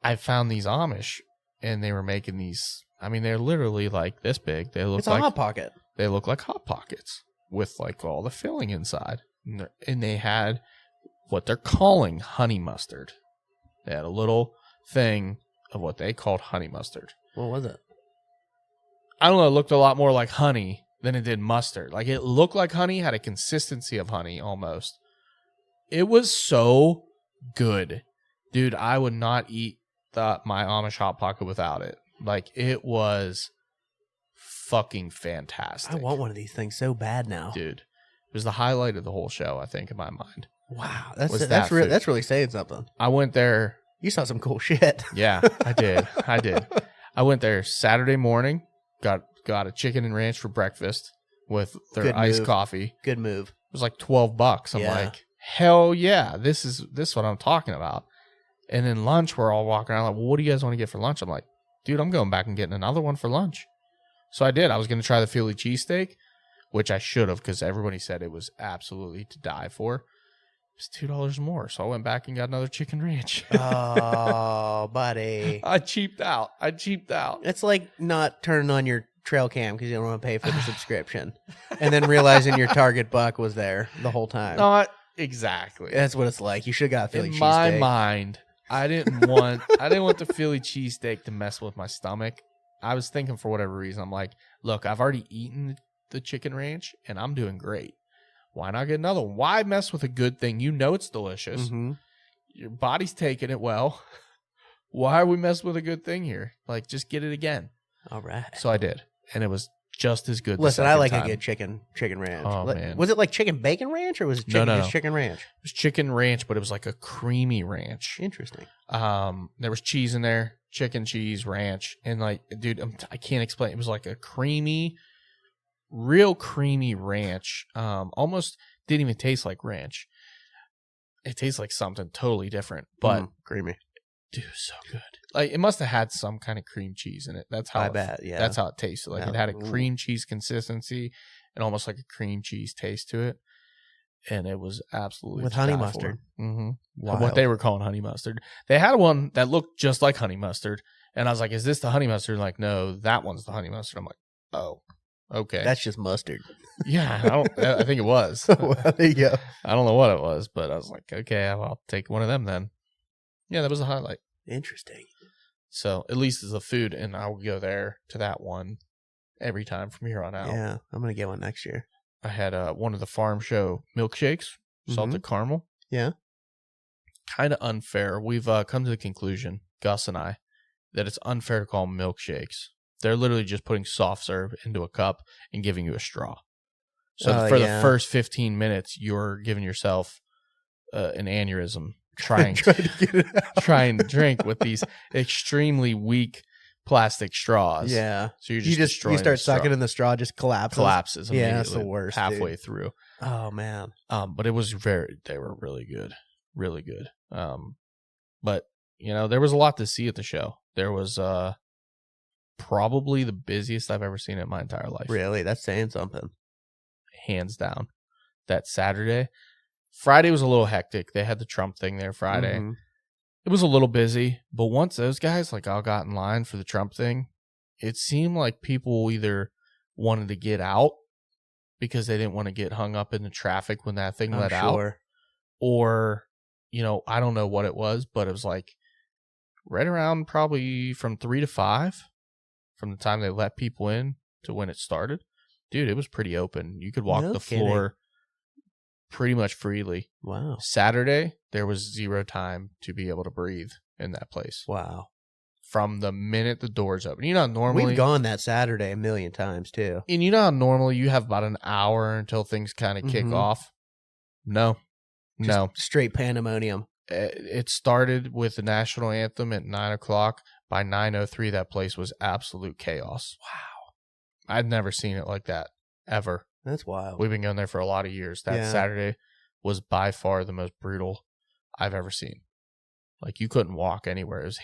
D: I found these Amish, and they were making these. I mean, they're literally like this big. They look
C: It's a
D: like
C: Hot Pocket.
D: they look like Hot Pockets with like all the filling inside, and they had what they're calling honey mustard. They had a little thing of what they called honey mustard.
C: What was it?
D: I don't know. It looked a lot more like honey than it did mustard. Like it looked like honey, had a consistency of honey almost. It was so good, dude. I would not eat my Amish Hot Pocket without it. Like it was fucking fantastic.
C: I want one of these things so bad now.
D: Dude. It was the highlight of the whole show, I think, in my mind.
C: Wow,
D: Was that
C: that's
D: food.
C: that's really saying something.
D: I went there.
C: You saw some cool shit.
D: Yeah, I did. I went there Saturday morning. Got a chicken and ranch for breakfast with their
C: Good
D: iced
C: move.
D: coffee.
C: Good move.
D: It was like $12. I'm
C: Yeah.
D: like, hell yeah, this is what I'm talking about. And then lunch, we're all walking around like, well, what do you guys want to get for lunch? I'm like, dude, I'm going back and getting another one for lunch. So I did. I was going to try the Philly cheesesteak, which I should have because everybody said it was absolutely to die for. It was $2 more. So I went back and got another chicken ranch.
C: Oh, buddy.
D: I cheaped out.
C: It's like not turning on your trail cam because you don't want to pay for the subscription, and then realizing your target buck was there the whole time.
D: Not exactly.
C: That's what it's like. You should have got a Philly
D: In
C: cheesesteak.
D: my mind, I didn't want the Philly cheesesteak to mess with my stomach. I was thinking for whatever reason, I'm like, look, I've already eaten the chicken ranch and I'm doing great. Why not get another one? Why mess with a good thing? You know it's delicious.
C: Mm-hmm.
D: Your body's taking it well. Why are we messing with a good thing here? Like, just get it again.
C: All right.
D: So I did, and it was just as good.
C: Listen,
D: the
C: I
D: second
C: like
D: time.
C: a good chicken ranch.
D: Oh, man.
C: Was it like chicken bacon ranch or was it chicken,
D: No.
C: just chicken ranch?
D: It was chicken ranch, but it was like a creamy ranch.
C: Interesting.
D: There was cheese in there, chicken, cheese, ranch, and like, dude, I can't explain. It was like a creamy, real creamy ranch. Almost didn't even taste like ranch. It tastes like something totally different, but
C: creamy.
D: dude, so good. Like it must have had some kind of cream cheese in it. That's how
C: I bet. Yeah.
D: That's how it tasted. Like it
C: Yeah.
D: had a
C: Ooh.
D: cream cheese consistency and almost like a cream cheese taste to it. And it was absolutely
C: With honey mustard.
D: Mm-hmm.
C: Wild.
D: What they were calling honey mustard. They had one that looked just like honey mustard. And I was like, is this the honey mustard? Like, no, that one's the honey mustard. I'm like, oh, okay.
C: That's just mustard.
D: Yeah, I think it was.
C: Well, there you go.
D: I don't know what it was, but I was like, okay, I'll take one of them then. Yeah, that was a highlight.
C: Interesting.
D: So at least as a food, and I will go there to that one every time from here on out.
C: Yeah, I'm gonna get one next year.
D: I had one of the farm show milkshakes, salted caramel.
C: Yeah.
D: Kind of unfair. We've come to the conclusion, Gus and I, that it's unfair to call them milkshakes. They're literally just putting soft serve into a cup and giving you a straw. So for the first 15 minutes, you're giving yourself an aneurysm trying
C: to get it out.
D: trying to drink with these extremely weak plastic straws.
C: Yeah.
D: So you
C: You
D: destroying
C: start
D: the straw.
C: sucking and the straw just collapses.
D: immediately.
C: Yeah, that's the worst,
D: halfway
C: dude.
D: through.
C: Oh man.
D: But it was they were really good. Really good. But you know, there was a lot to see at the show. There was probably the busiest I've ever seen in my entire life.
C: Really? That's saying something.
D: Hands down. That Saturday. Friday was a little hectic. They had the Trump thing there Friday.
C: Mhm.
D: It was a little busy, but once those guys like all got in line for the Trump thing, it seemed like people either wanted to get out because they didn't want to get hung up in the traffic when that thing let out, or, you know, I don't know what it was, but it was like right around probably from 3 to 5 from the time they let people in to when it started. Dude, it was pretty open. You could walk
C: No
D: the
C: kidding.
D: floor pretty much freely.
C: Wow.
D: Saturday, there was zero time to be able to breathe in that place.
C: Wow.
D: from the minute the doors open. You know, normally
C: We've gone that Saturday a million times too.
D: and you know how normally you have about an hour until things kind of kick
C: Mhm.
D: off. No, no.
C: Straight pandemonium.
D: It started with the national anthem at 9:00. By 9:03, that place was absolute chaos. Wow, I'd never seen it like that ever.
C: That's wild.
D: We've been going there for a lot of years. That
C: Yeah.
D: Saturday was by far the most brutal I've ever seen. Like, you couldn't walk anywhere. It was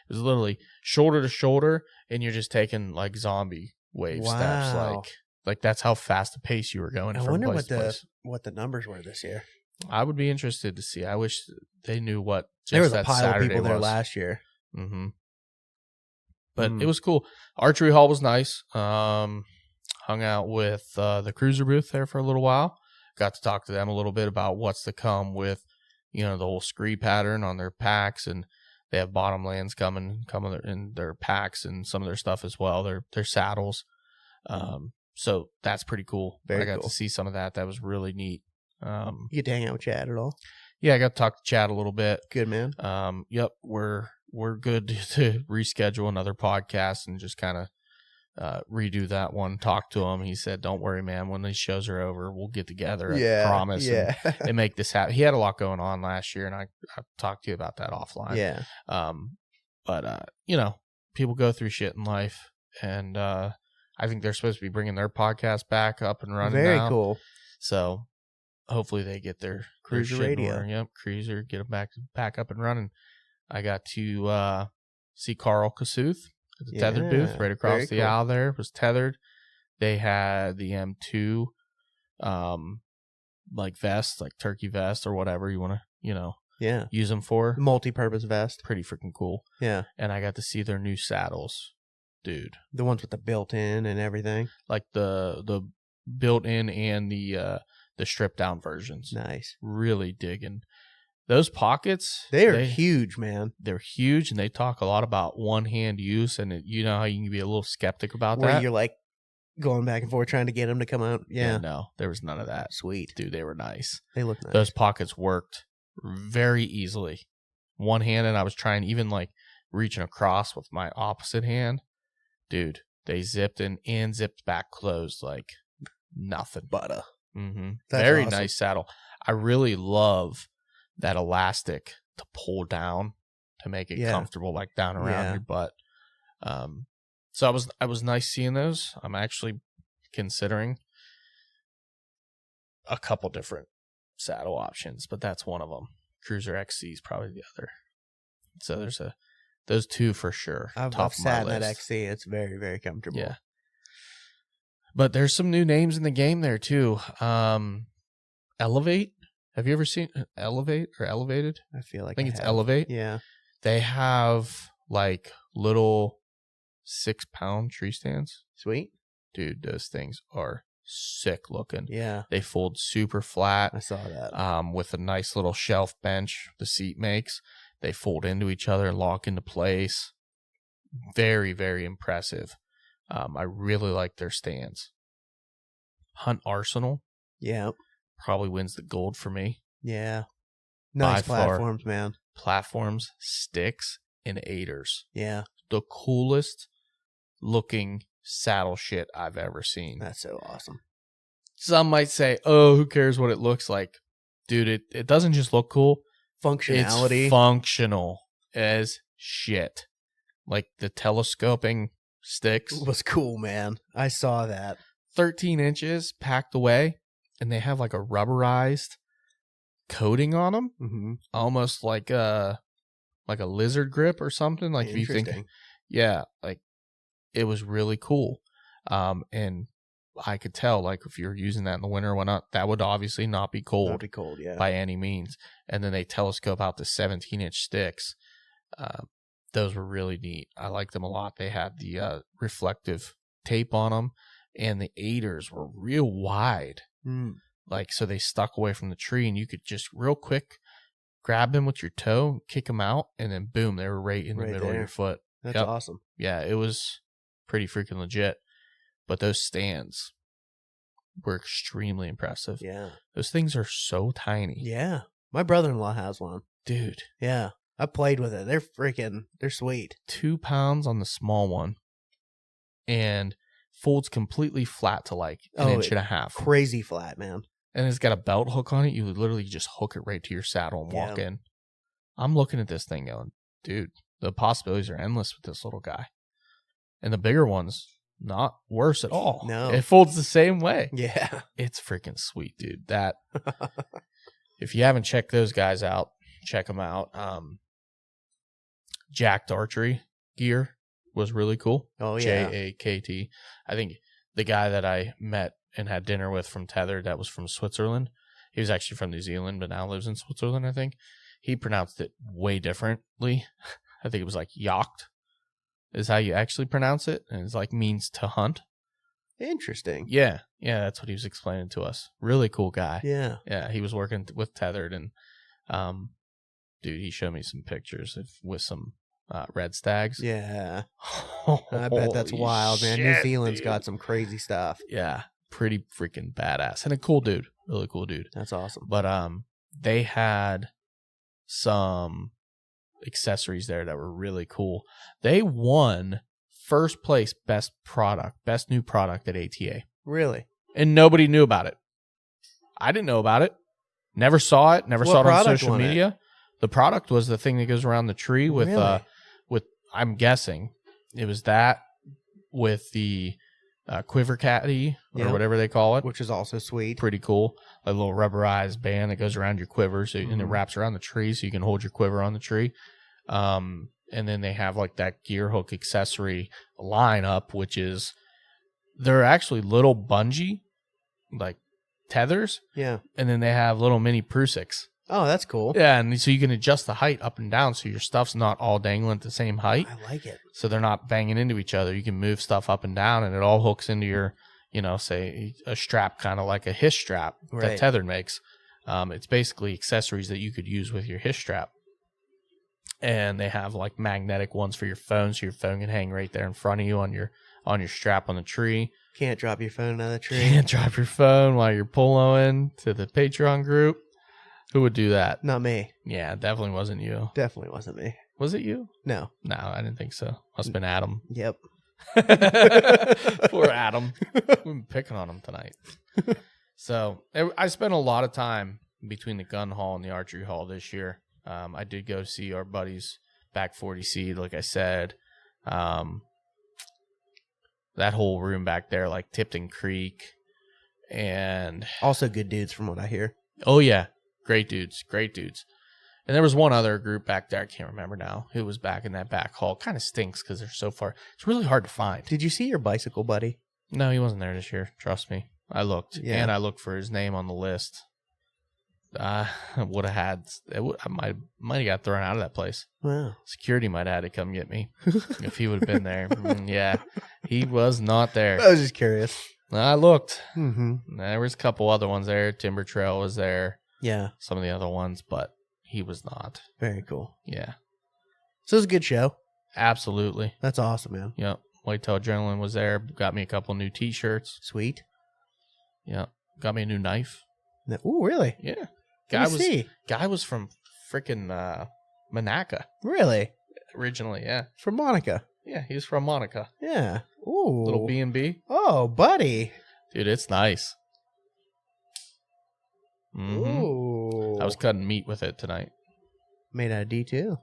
D: literally shoulder to shoulder, and you're just taking like zombie wave steps.
C: Wow.
D: Like that's how fast the pace you were going.
C: I
D: from
C: wonder
D: place to place.
C: what the numbers were this year.
D: I would be interested to see. I wish they knew what.
C: There was a
D: that
C: pile
D: Saturday
C: of people there
D: was.
C: last year.
D: Mm-hmm. But it was cool. Archery hall was nice. Hung out with the cruiser booth there for a little while. Got to talk to them a little bit about what's to come with, the whole scree pattern on their packs, and they have bottomlands coming in their packs and some of their stuff as well. Their saddles. So that's pretty cool.
C: Very
D: I got
C: cool.
D: to see some of that. That was really neat.
C: You get to hang out with Chad at all?
D: Yeah, I got to talk to Chad a little bit.
C: Good, man.
D: Yep, we're good to reschedule another podcast and just kind of redo that one. Talk to him. He said, "Don't worry, man. When these shows are over, we'll get together. I promise.
C: Yeah.
D: And make this happen." He had a lot going on last year, and I talked to you about that offline.
C: Yeah.
D: But people go through shit in life, and I think they're supposed to be bringing their podcast back up and running.
C: Very
D: now.
C: cool.
D: So hopefully they get their
C: Cruiser
D: shit in
C: radio.
D: order. Yep, Cruiser, get them back up and running. I got to see Carl Kasuth at the tethered booth right across
C: very
D: the
C: cool.
D: aisle there. It was tethered. They had the M2 like vest, like turkey vest or whatever you want to,
C: Yeah.
D: use them for.
C: Multi-purpose vest.
D: Pretty freaking cool.
C: Yeah.
D: And I got to see their new saddles. Dude.
C: The ones with the built-in and everything.
D: Like the built-in and the stripped-down versions.
C: Nice.
D: Really digging. Those pockets,
C: They are huge, man.
D: they're huge, and they talk a lot about one-hand use, and you know how you can be a little skeptic about
C: Where
D: that?
C: you're like going back and forth trying to get them to come out. Yeah.
D: No, there was none of that.
C: Sweet.
D: Dude, they were nice.
C: They look nice.
D: Those pockets worked very easily. One-handed, I was trying even like reaching across with my opposite hand. Dude, they zipped in and zipped back closed like nothing.
C: Butter.
D: Mm-hmm.
C: That's
D: Very
C: awesome.
D: nice saddle. I really love that elastic to pull down to make it comfortable, like down around your butt. So I was nice seeing those. I'm actually considering a couple different saddle options, but that's one of them. Cruiser XC is probably the other. So there's those two for sure.
C: I've
D: top of my
C: sat in that
D: list.
C: XC. It's very, very comfortable.
D: Yeah. But there's some new names in the game there too. Elevate. Have you ever seen Elevate or Elevated?
C: I feel like
D: I think it's
C: have.
D: Elevate.
C: Yeah.
D: They have like little 6-pound tree stands.
C: Sweet.
D: Dude, those things are sick looking.
C: Yeah.
D: They fold super flat.
C: I saw that.
D: With a nice little shelf bench the seat makes. They fold into each other and lock into place. Very, very impressive. I really like their stands. Hunt Arsenal
C: Yeah.
D: probably wins the gold for me.
C: Yeah.
D: By
C: Nice
D: far.
C: platforms, man.
D: Platforms, sticks, and aiders.
C: Yeah.
D: The coolest looking saddle shit I've ever seen.
C: That's so awesome.
D: Some might say, "Oh, who cares what it looks like?" Dude, it doesn't just look cool.
C: Functionality.
D: It's functional as shit. Like the telescoping sticks,
C: was cool, man. I saw that.
D: 13 inches packed away, and they have like a rubberized coating on them,
C: Mm-hmm.
D: almost like a lizard grip or something. Like if you think, yeah, like it was really cool. And I could tell, like if you're using that in the winter or whatnot, that would obviously not be cold.
C: Not be cold, yeah.
D: By any means. And then they telescope out the 17-inch sticks. Those were really neat. I like them a lot. They had the reflective tape on them, and the aiders were real wide.
C: Mm.
D: Like, so they stuck away from the tree, and you could just real quick grab them with your toe, kick them out, and then boom, they were right in the middle of your foot.
C: That's
D: Yep.
C: awesome.
D: Yeah, it was pretty freaking legit. But those stands were extremely impressive.
C: Yeah.
D: Those things are so tiny.
C: Yeah. My brother-in-law has one.
D: Dude.
C: Yeah. I played with it. They're sweet.
D: 2 pounds on the small one, and folds completely flat to like an inch and a half.
C: Crazy flat, man.
D: And it's got a belt hook on it. You would literally just hook it right to your saddle and walk in. I'm looking at this thing going, dude, the possibilities are endless with this little guy. And the bigger one's not worse at all.
C: No.
D: It folds the same way.
C: Yeah.
D: It's freaking sweet, dude. That if you haven't checked those guys out, check them out. Jacked Archery gear was really cool.
C: Oh, yeah.
D: JAKT. I think the guy that I met and had dinner with from Tethered, that was from Switzerland. He was actually from New Zealand, but now lives in Switzerland, I think. He pronounced it way differently. I think it was like yacht is how you actually pronounce it. And it's like means to hunt.
C: Interesting.
D: Yeah. Yeah, that's what he was explaining to us. Really cool guy.
C: Yeah.
D: Yeah, he was working with Tethered, and dude, he showed me some pictures with some red stags.
C: Yeah. I bet that's wild, man. New Zealand's got some crazy stuff.
D: Yeah, pretty freaking badass. And a cool dude. Really cool dude.
C: That's awesome.
D: But they had some accessories there that were really cool. They won first place best new product at ATA.
C: Really?
D: And nobody knew about it. I didn't know about it. Never saw it. Never saw it on social media. The product was the thing that goes around the tree with I'm guessing it was that with the quiver caddy or whatever they call it,
C: which is also sweet.
D: Pretty cool. A little rubberized band that goes around your quiver, and it wraps around the tree, so you can hold your quiver on the tree. And then they have like that gear hook accessory lineup, which is they're actually little bungee like tethers.
C: Yeah.
D: And then they have little mini Prusiks.
C: Oh, that's cool.
D: Yeah, and so you can adjust the height up and down so your stuff's not all dangling at the same height.
C: I like it.
D: So they're not banging into each other. You can move stuff up and down, and it all hooks into your, say a strap, kind of like a hiss strap that Tethered makes. It's basically accessories that you could use with your hiss strap. And they have like magnetic ones for your phone, so your phone can hang right there in front of you on your strap on the tree.
C: Can't drop your phone out of the tree.
D: Can't drop your phone while you're poloing to the Patreon group. Who would do that?
C: Not me.
D: Yeah, definitely wasn't you.
C: Definitely wasn't me.
D: Was it you?
C: No.
D: No, I didn't think so. Must have been Adam.
C: Yep.
D: Poor Adam. We've been picking on him tonight. So I spent a lot of time between the gun hall and the archery hall this year. I did go see our buddies back 40 Seed, like I said. That whole room back there, like Tipton Creek. And
C: also good dudes from what I hear.
D: Oh, yeah. Great dudes. And there was one other group back there. I can't remember now. Who was back in that back hall. Kind of stinks because they're so far. It's really hard to find.
C: Did you see your bicycle buddy?
D: No, he wasn't there this year. Trust me. I looked.
C: Yeah.
D: And I looked for his name on the list. I would have had. I might have got thrown out of that place.
C: Wow.
D: Security might have had to come get me if he would have been there. Yeah. He was not there.
C: I was just curious.
D: I looked.
C: Mm-hmm.
D: There was a couple other ones there. Timber Trail was there.
C: Yeah.
D: Some of the other ones, but he was not.
C: Very cool.
D: Yeah.
C: So it was a good show.
D: Absolutely.
C: That's awesome, man.
D: Yep. Whitetail Adrenaline was there. Got me a couple new t-shirts.
C: Sweet.
D: Yeah. Got me a new knife.
C: Oh, really?
D: Yeah.
C: Guy
D: was from freaking Monaca.
C: Really?
D: Originally, yeah.
C: From Monica.
D: Yeah, he was from Monaca.
C: Yeah. Ooh.
D: Little B&B.
C: Oh, buddy.
D: Dude, it's nice. Mm-hmm.
C: Ooh.
D: I was cutting meat with it tonight.
C: Made out of D2.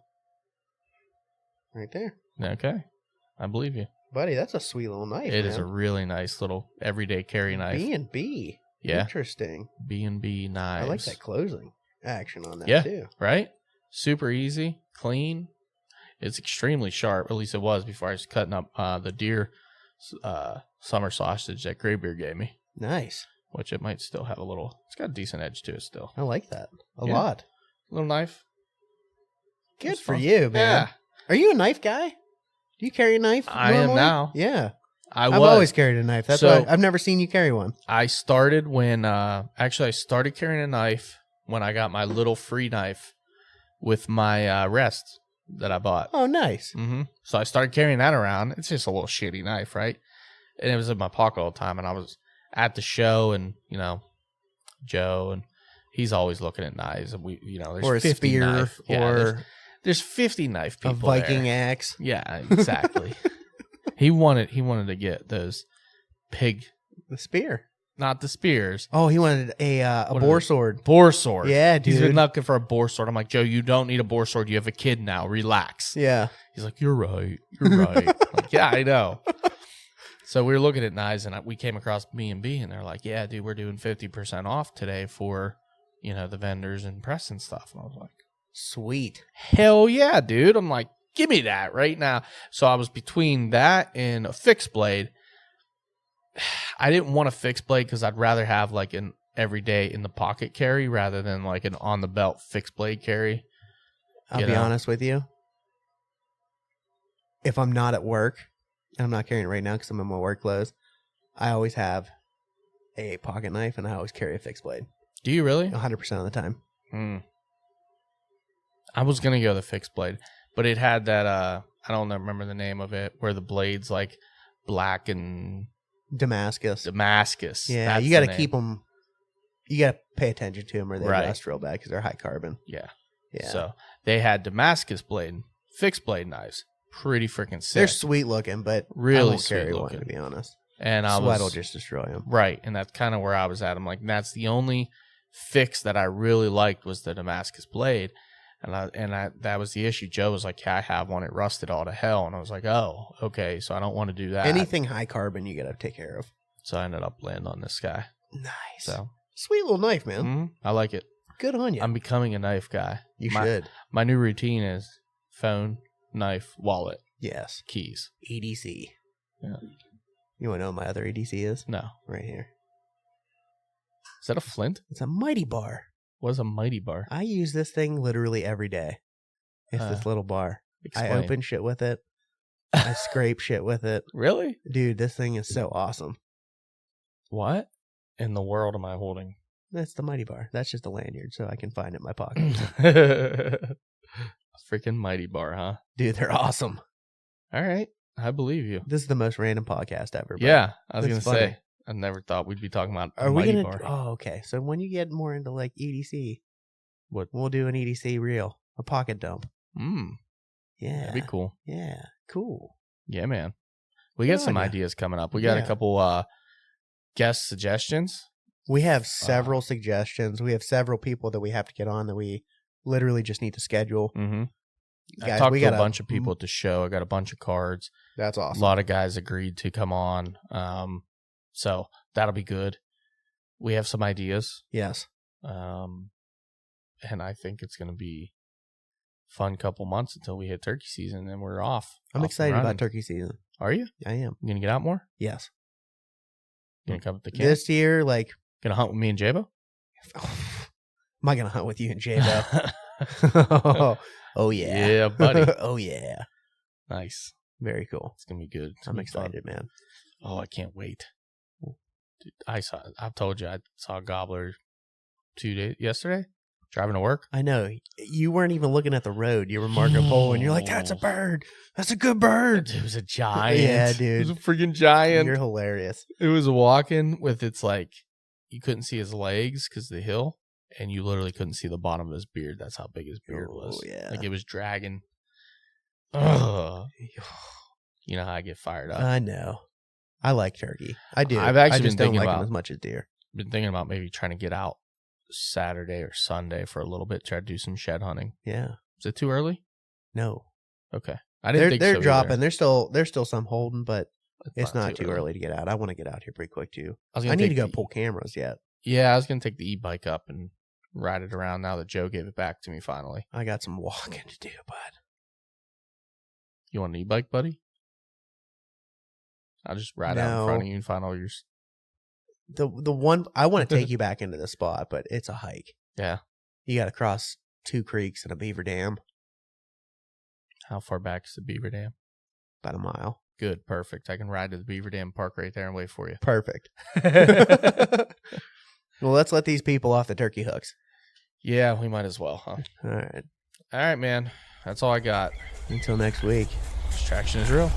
C: Right there.
D: Okay. I believe you.
C: Buddy, that's a sweet little knife,
D: It is a really nice little everyday carry knife.
C: B&B.
D: Yeah.
C: Interesting.
D: B&B knives.
C: I like that closing action on that,
D: yeah,
C: too.
D: Right? Super easy, clean. It's extremely sharp. At least it was before I was cutting up the deer summer sausage that Graybeard gave me.
C: Nice.
D: Which it might still have a little. It's got a decent edge to it still.
C: I like that a lot.
D: Little knife.
C: Good for you, man.
D: Yeah.
C: Are you a knife guy? Do you carry a knife?
D: I am now.
C: Yeah.
D: I've
C: always carried a knife. That's why I've never seen you carry one.
D: I started when I started carrying a knife when I got my little free knife with my rest that I bought.
C: Oh, nice.
D: Mm-hmm. So I started carrying that around. It's just a little shitty knife, right? And it was in my pocket all the time. And I was at the show, and Joe, and he's always looking at knives. And there's
C: or a
D: 50
C: spear,
D: knife. Yeah,
C: or
D: There's 50 knife
C: A
D: people
C: Viking
D: there.
C: axe.
D: Yeah, exactly. he wanted to get those pig,
C: The spear.
D: not the spears.
C: Oh, he wanted a
D: What
C: boar
D: is it?
C: sword.
D: Boar sword.
C: Yeah,
D: He's been
C: dude.
D: looking for a boar sword. I'm like, Joe, you don't need a boar sword. You have a kid now. Relax.
C: Yeah.
D: He's like, you're right. You're right. I'm like, yeah, I know. So we were looking at knives, and we came across B&B, and they're like, yeah, dude, we're doing 50% off today for, the vendors and press and stuff. And I was like,
C: Sweet.
D: hell yeah, dude. I'm like, give me that right now. So I was between that and a fixed blade. I didn't want a fixed blade because I'd rather have like an everyday in the pocket carry rather than like an on the belt fixed blade carry.
C: I'll be honest with you. If I'm not at work, and I'm not carrying it right now because I'm in my work clothes, I always have a pocket knife and I always carry a fixed blade.
D: Do you really?
C: 100% of the time.
D: I was going to go the fixed blade, but it had that, I don't remember the name of it, where the blade's like black and
C: Damascus.
D: Yeah,
C: Yeah, you got to keep them. You got to pay attention to them or they rust real bad because they're high carbon.
D: Yeah.
C: Yeah.
D: So they had Damascus blade, fixed blade knives. Pretty freaking sick.
C: They're sweet looking, but
D: really
C: I won't
D: sweet
C: carry
D: looking.
C: one, to be honest.
D: And
C: Sweat will just destroy them.
D: Right, and that's kind of where I was at. I'm like, that's the only fix that I really liked was the Damascus blade. And that was the issue. Joe was like, yeah, I have one. It rusted all to hell. And I was like, oh, okay. So I don't want to do that.
C: Anything high carbon, you got to take care of.
D: So I ended up landing on this guy.
C: Nice.
D: So
C: Sweet little knife, man.
D: I like it.
C: Good on you.
D: I'm becoming a knife guy.
C: You should.
D: My new routine is phone, knife, wallet,
C: Yes.
D: keys.
C: EDC.
D: Yeah.
C: You want to know what my other EDC is?
D: No.
C: Right here.
D: Is that a flint?
C: It's a Mighty Bar.
D: What is a mighty bar?
C: I use this thing literally every day. It's this little bar.
D: Explain.
C: I open shit with it. I scrape shit with it.
D: Really?
C: Dude, this thing is so awesome.
D: What in the world am I holding?
C: That's the Mighty Bar. That's just a lanyard so I can find it in my pocket.
D: Freaking mighty bar, huh?
C: Dude, they're awesome.
D: All right. I believe you.
C: This is the most random podcast ever. but
D: Yeah. I was going
C: it's
D: to
C: funny.
D: say, I never thought we'd be talking about a
C: Are we
D: mighty
C: gonna?
D: bar.
C: Oh, okay. So when you get more into like EDC,
D: What?
C: we'll do an EDC reel, a pocket dump. Yeah,
D: That'd be cool.
C: Yeah, cool.
D: Yeah, man. We got some ideas coming up. We got a couple guest suggestions.
C: We have several suggestions. We have several people that we have to get on that we literally just need to schedule.
D: Mm-hmm.
C: Guys,
D: I talked
C: we
D: to
C: got
D: a bunch of people at the show. I got a bunch of cards.
C: That's
D: A
C: awesome.
D: lot of guys agreed to come on. So that'll be good. We have some ideas.
C: Yes.
D: And I think it's going to be a fun couple months until we hit turkey season and we're off.
C: I'm
D: and
C: excited
D: running.
C: about turkey season.
D: Are you?
C: I am.
D: You going to get out more?
C: Yes.
D: You going to come with the camp?
C: This year, like,
D: Going to hunt with me and Jabo?
C: am I going to hunt with you and J-Bo? Oh, yeah.
D: Yeah, buddy.
C: Oh, yeah.
D: Nice.
C: Very cool.
D: It's going to be good.
C: I'm excited, man.
D: Oh, I can't wait. Dude, I've told you, I saw a gobbler yesterday, driving to work.
C: I know. You weren't even looking at the road. You were marking a pole, and you're like, that's a bird. That's a good bird.
D: It was a giant.
C: Yeah, dude.
D: It was a freaking giant.
C: You're hilarious.
D: It was walking with its like, you couldn't see his legs because of the hill, and you literally couldn't see the bottom of his beard. That's how big his beard was.
C: Yeah.
D: Like it was dragging. Ugh. You know how I get fired up.
C: I know. I like turkey. I do.
D: I've actually
C: I just
D: been
C: don't
D: thinking
C: like
D: about
C: them as much as deer.
D: Been thinking about maybe trying to get out Saturday or Sunday for a little bit, try to do some shed hunting.
C: Yeah.
D: Is it too early?
C: No.
D: Okay. I didn't think
C: they're
D: so
C: dropping.
D: either.
C: There's still some holding, but it's not too early to get out. I want to get out here pretty quick too. I need to go pull cameras yet.
D: Yeah, I was gonna take the e-bike up and ride it around now that Joe gave it back to me finally.
C: I got some walking to do, bud.
D: You want an e-bike, buddy? I'll just ride out in front of you and find all yours.
C: The one I want to take you back into the spot, but it's a hike.
D: Yeah.
C: You got to cross 2 creeks and a beaver dam.
D: How far back is the beaver dam?
C: About a mile.
D: Good, perfect. I can ride to the beaver dam, park right there, and wait for you.
C: Perfect. Well, let's let these people off the turkey hooks.
D: Yeah, we might as well, huh?
C: All right.
D: All right, man. That's all I got.
C: Until next week.
D: Distraction is real.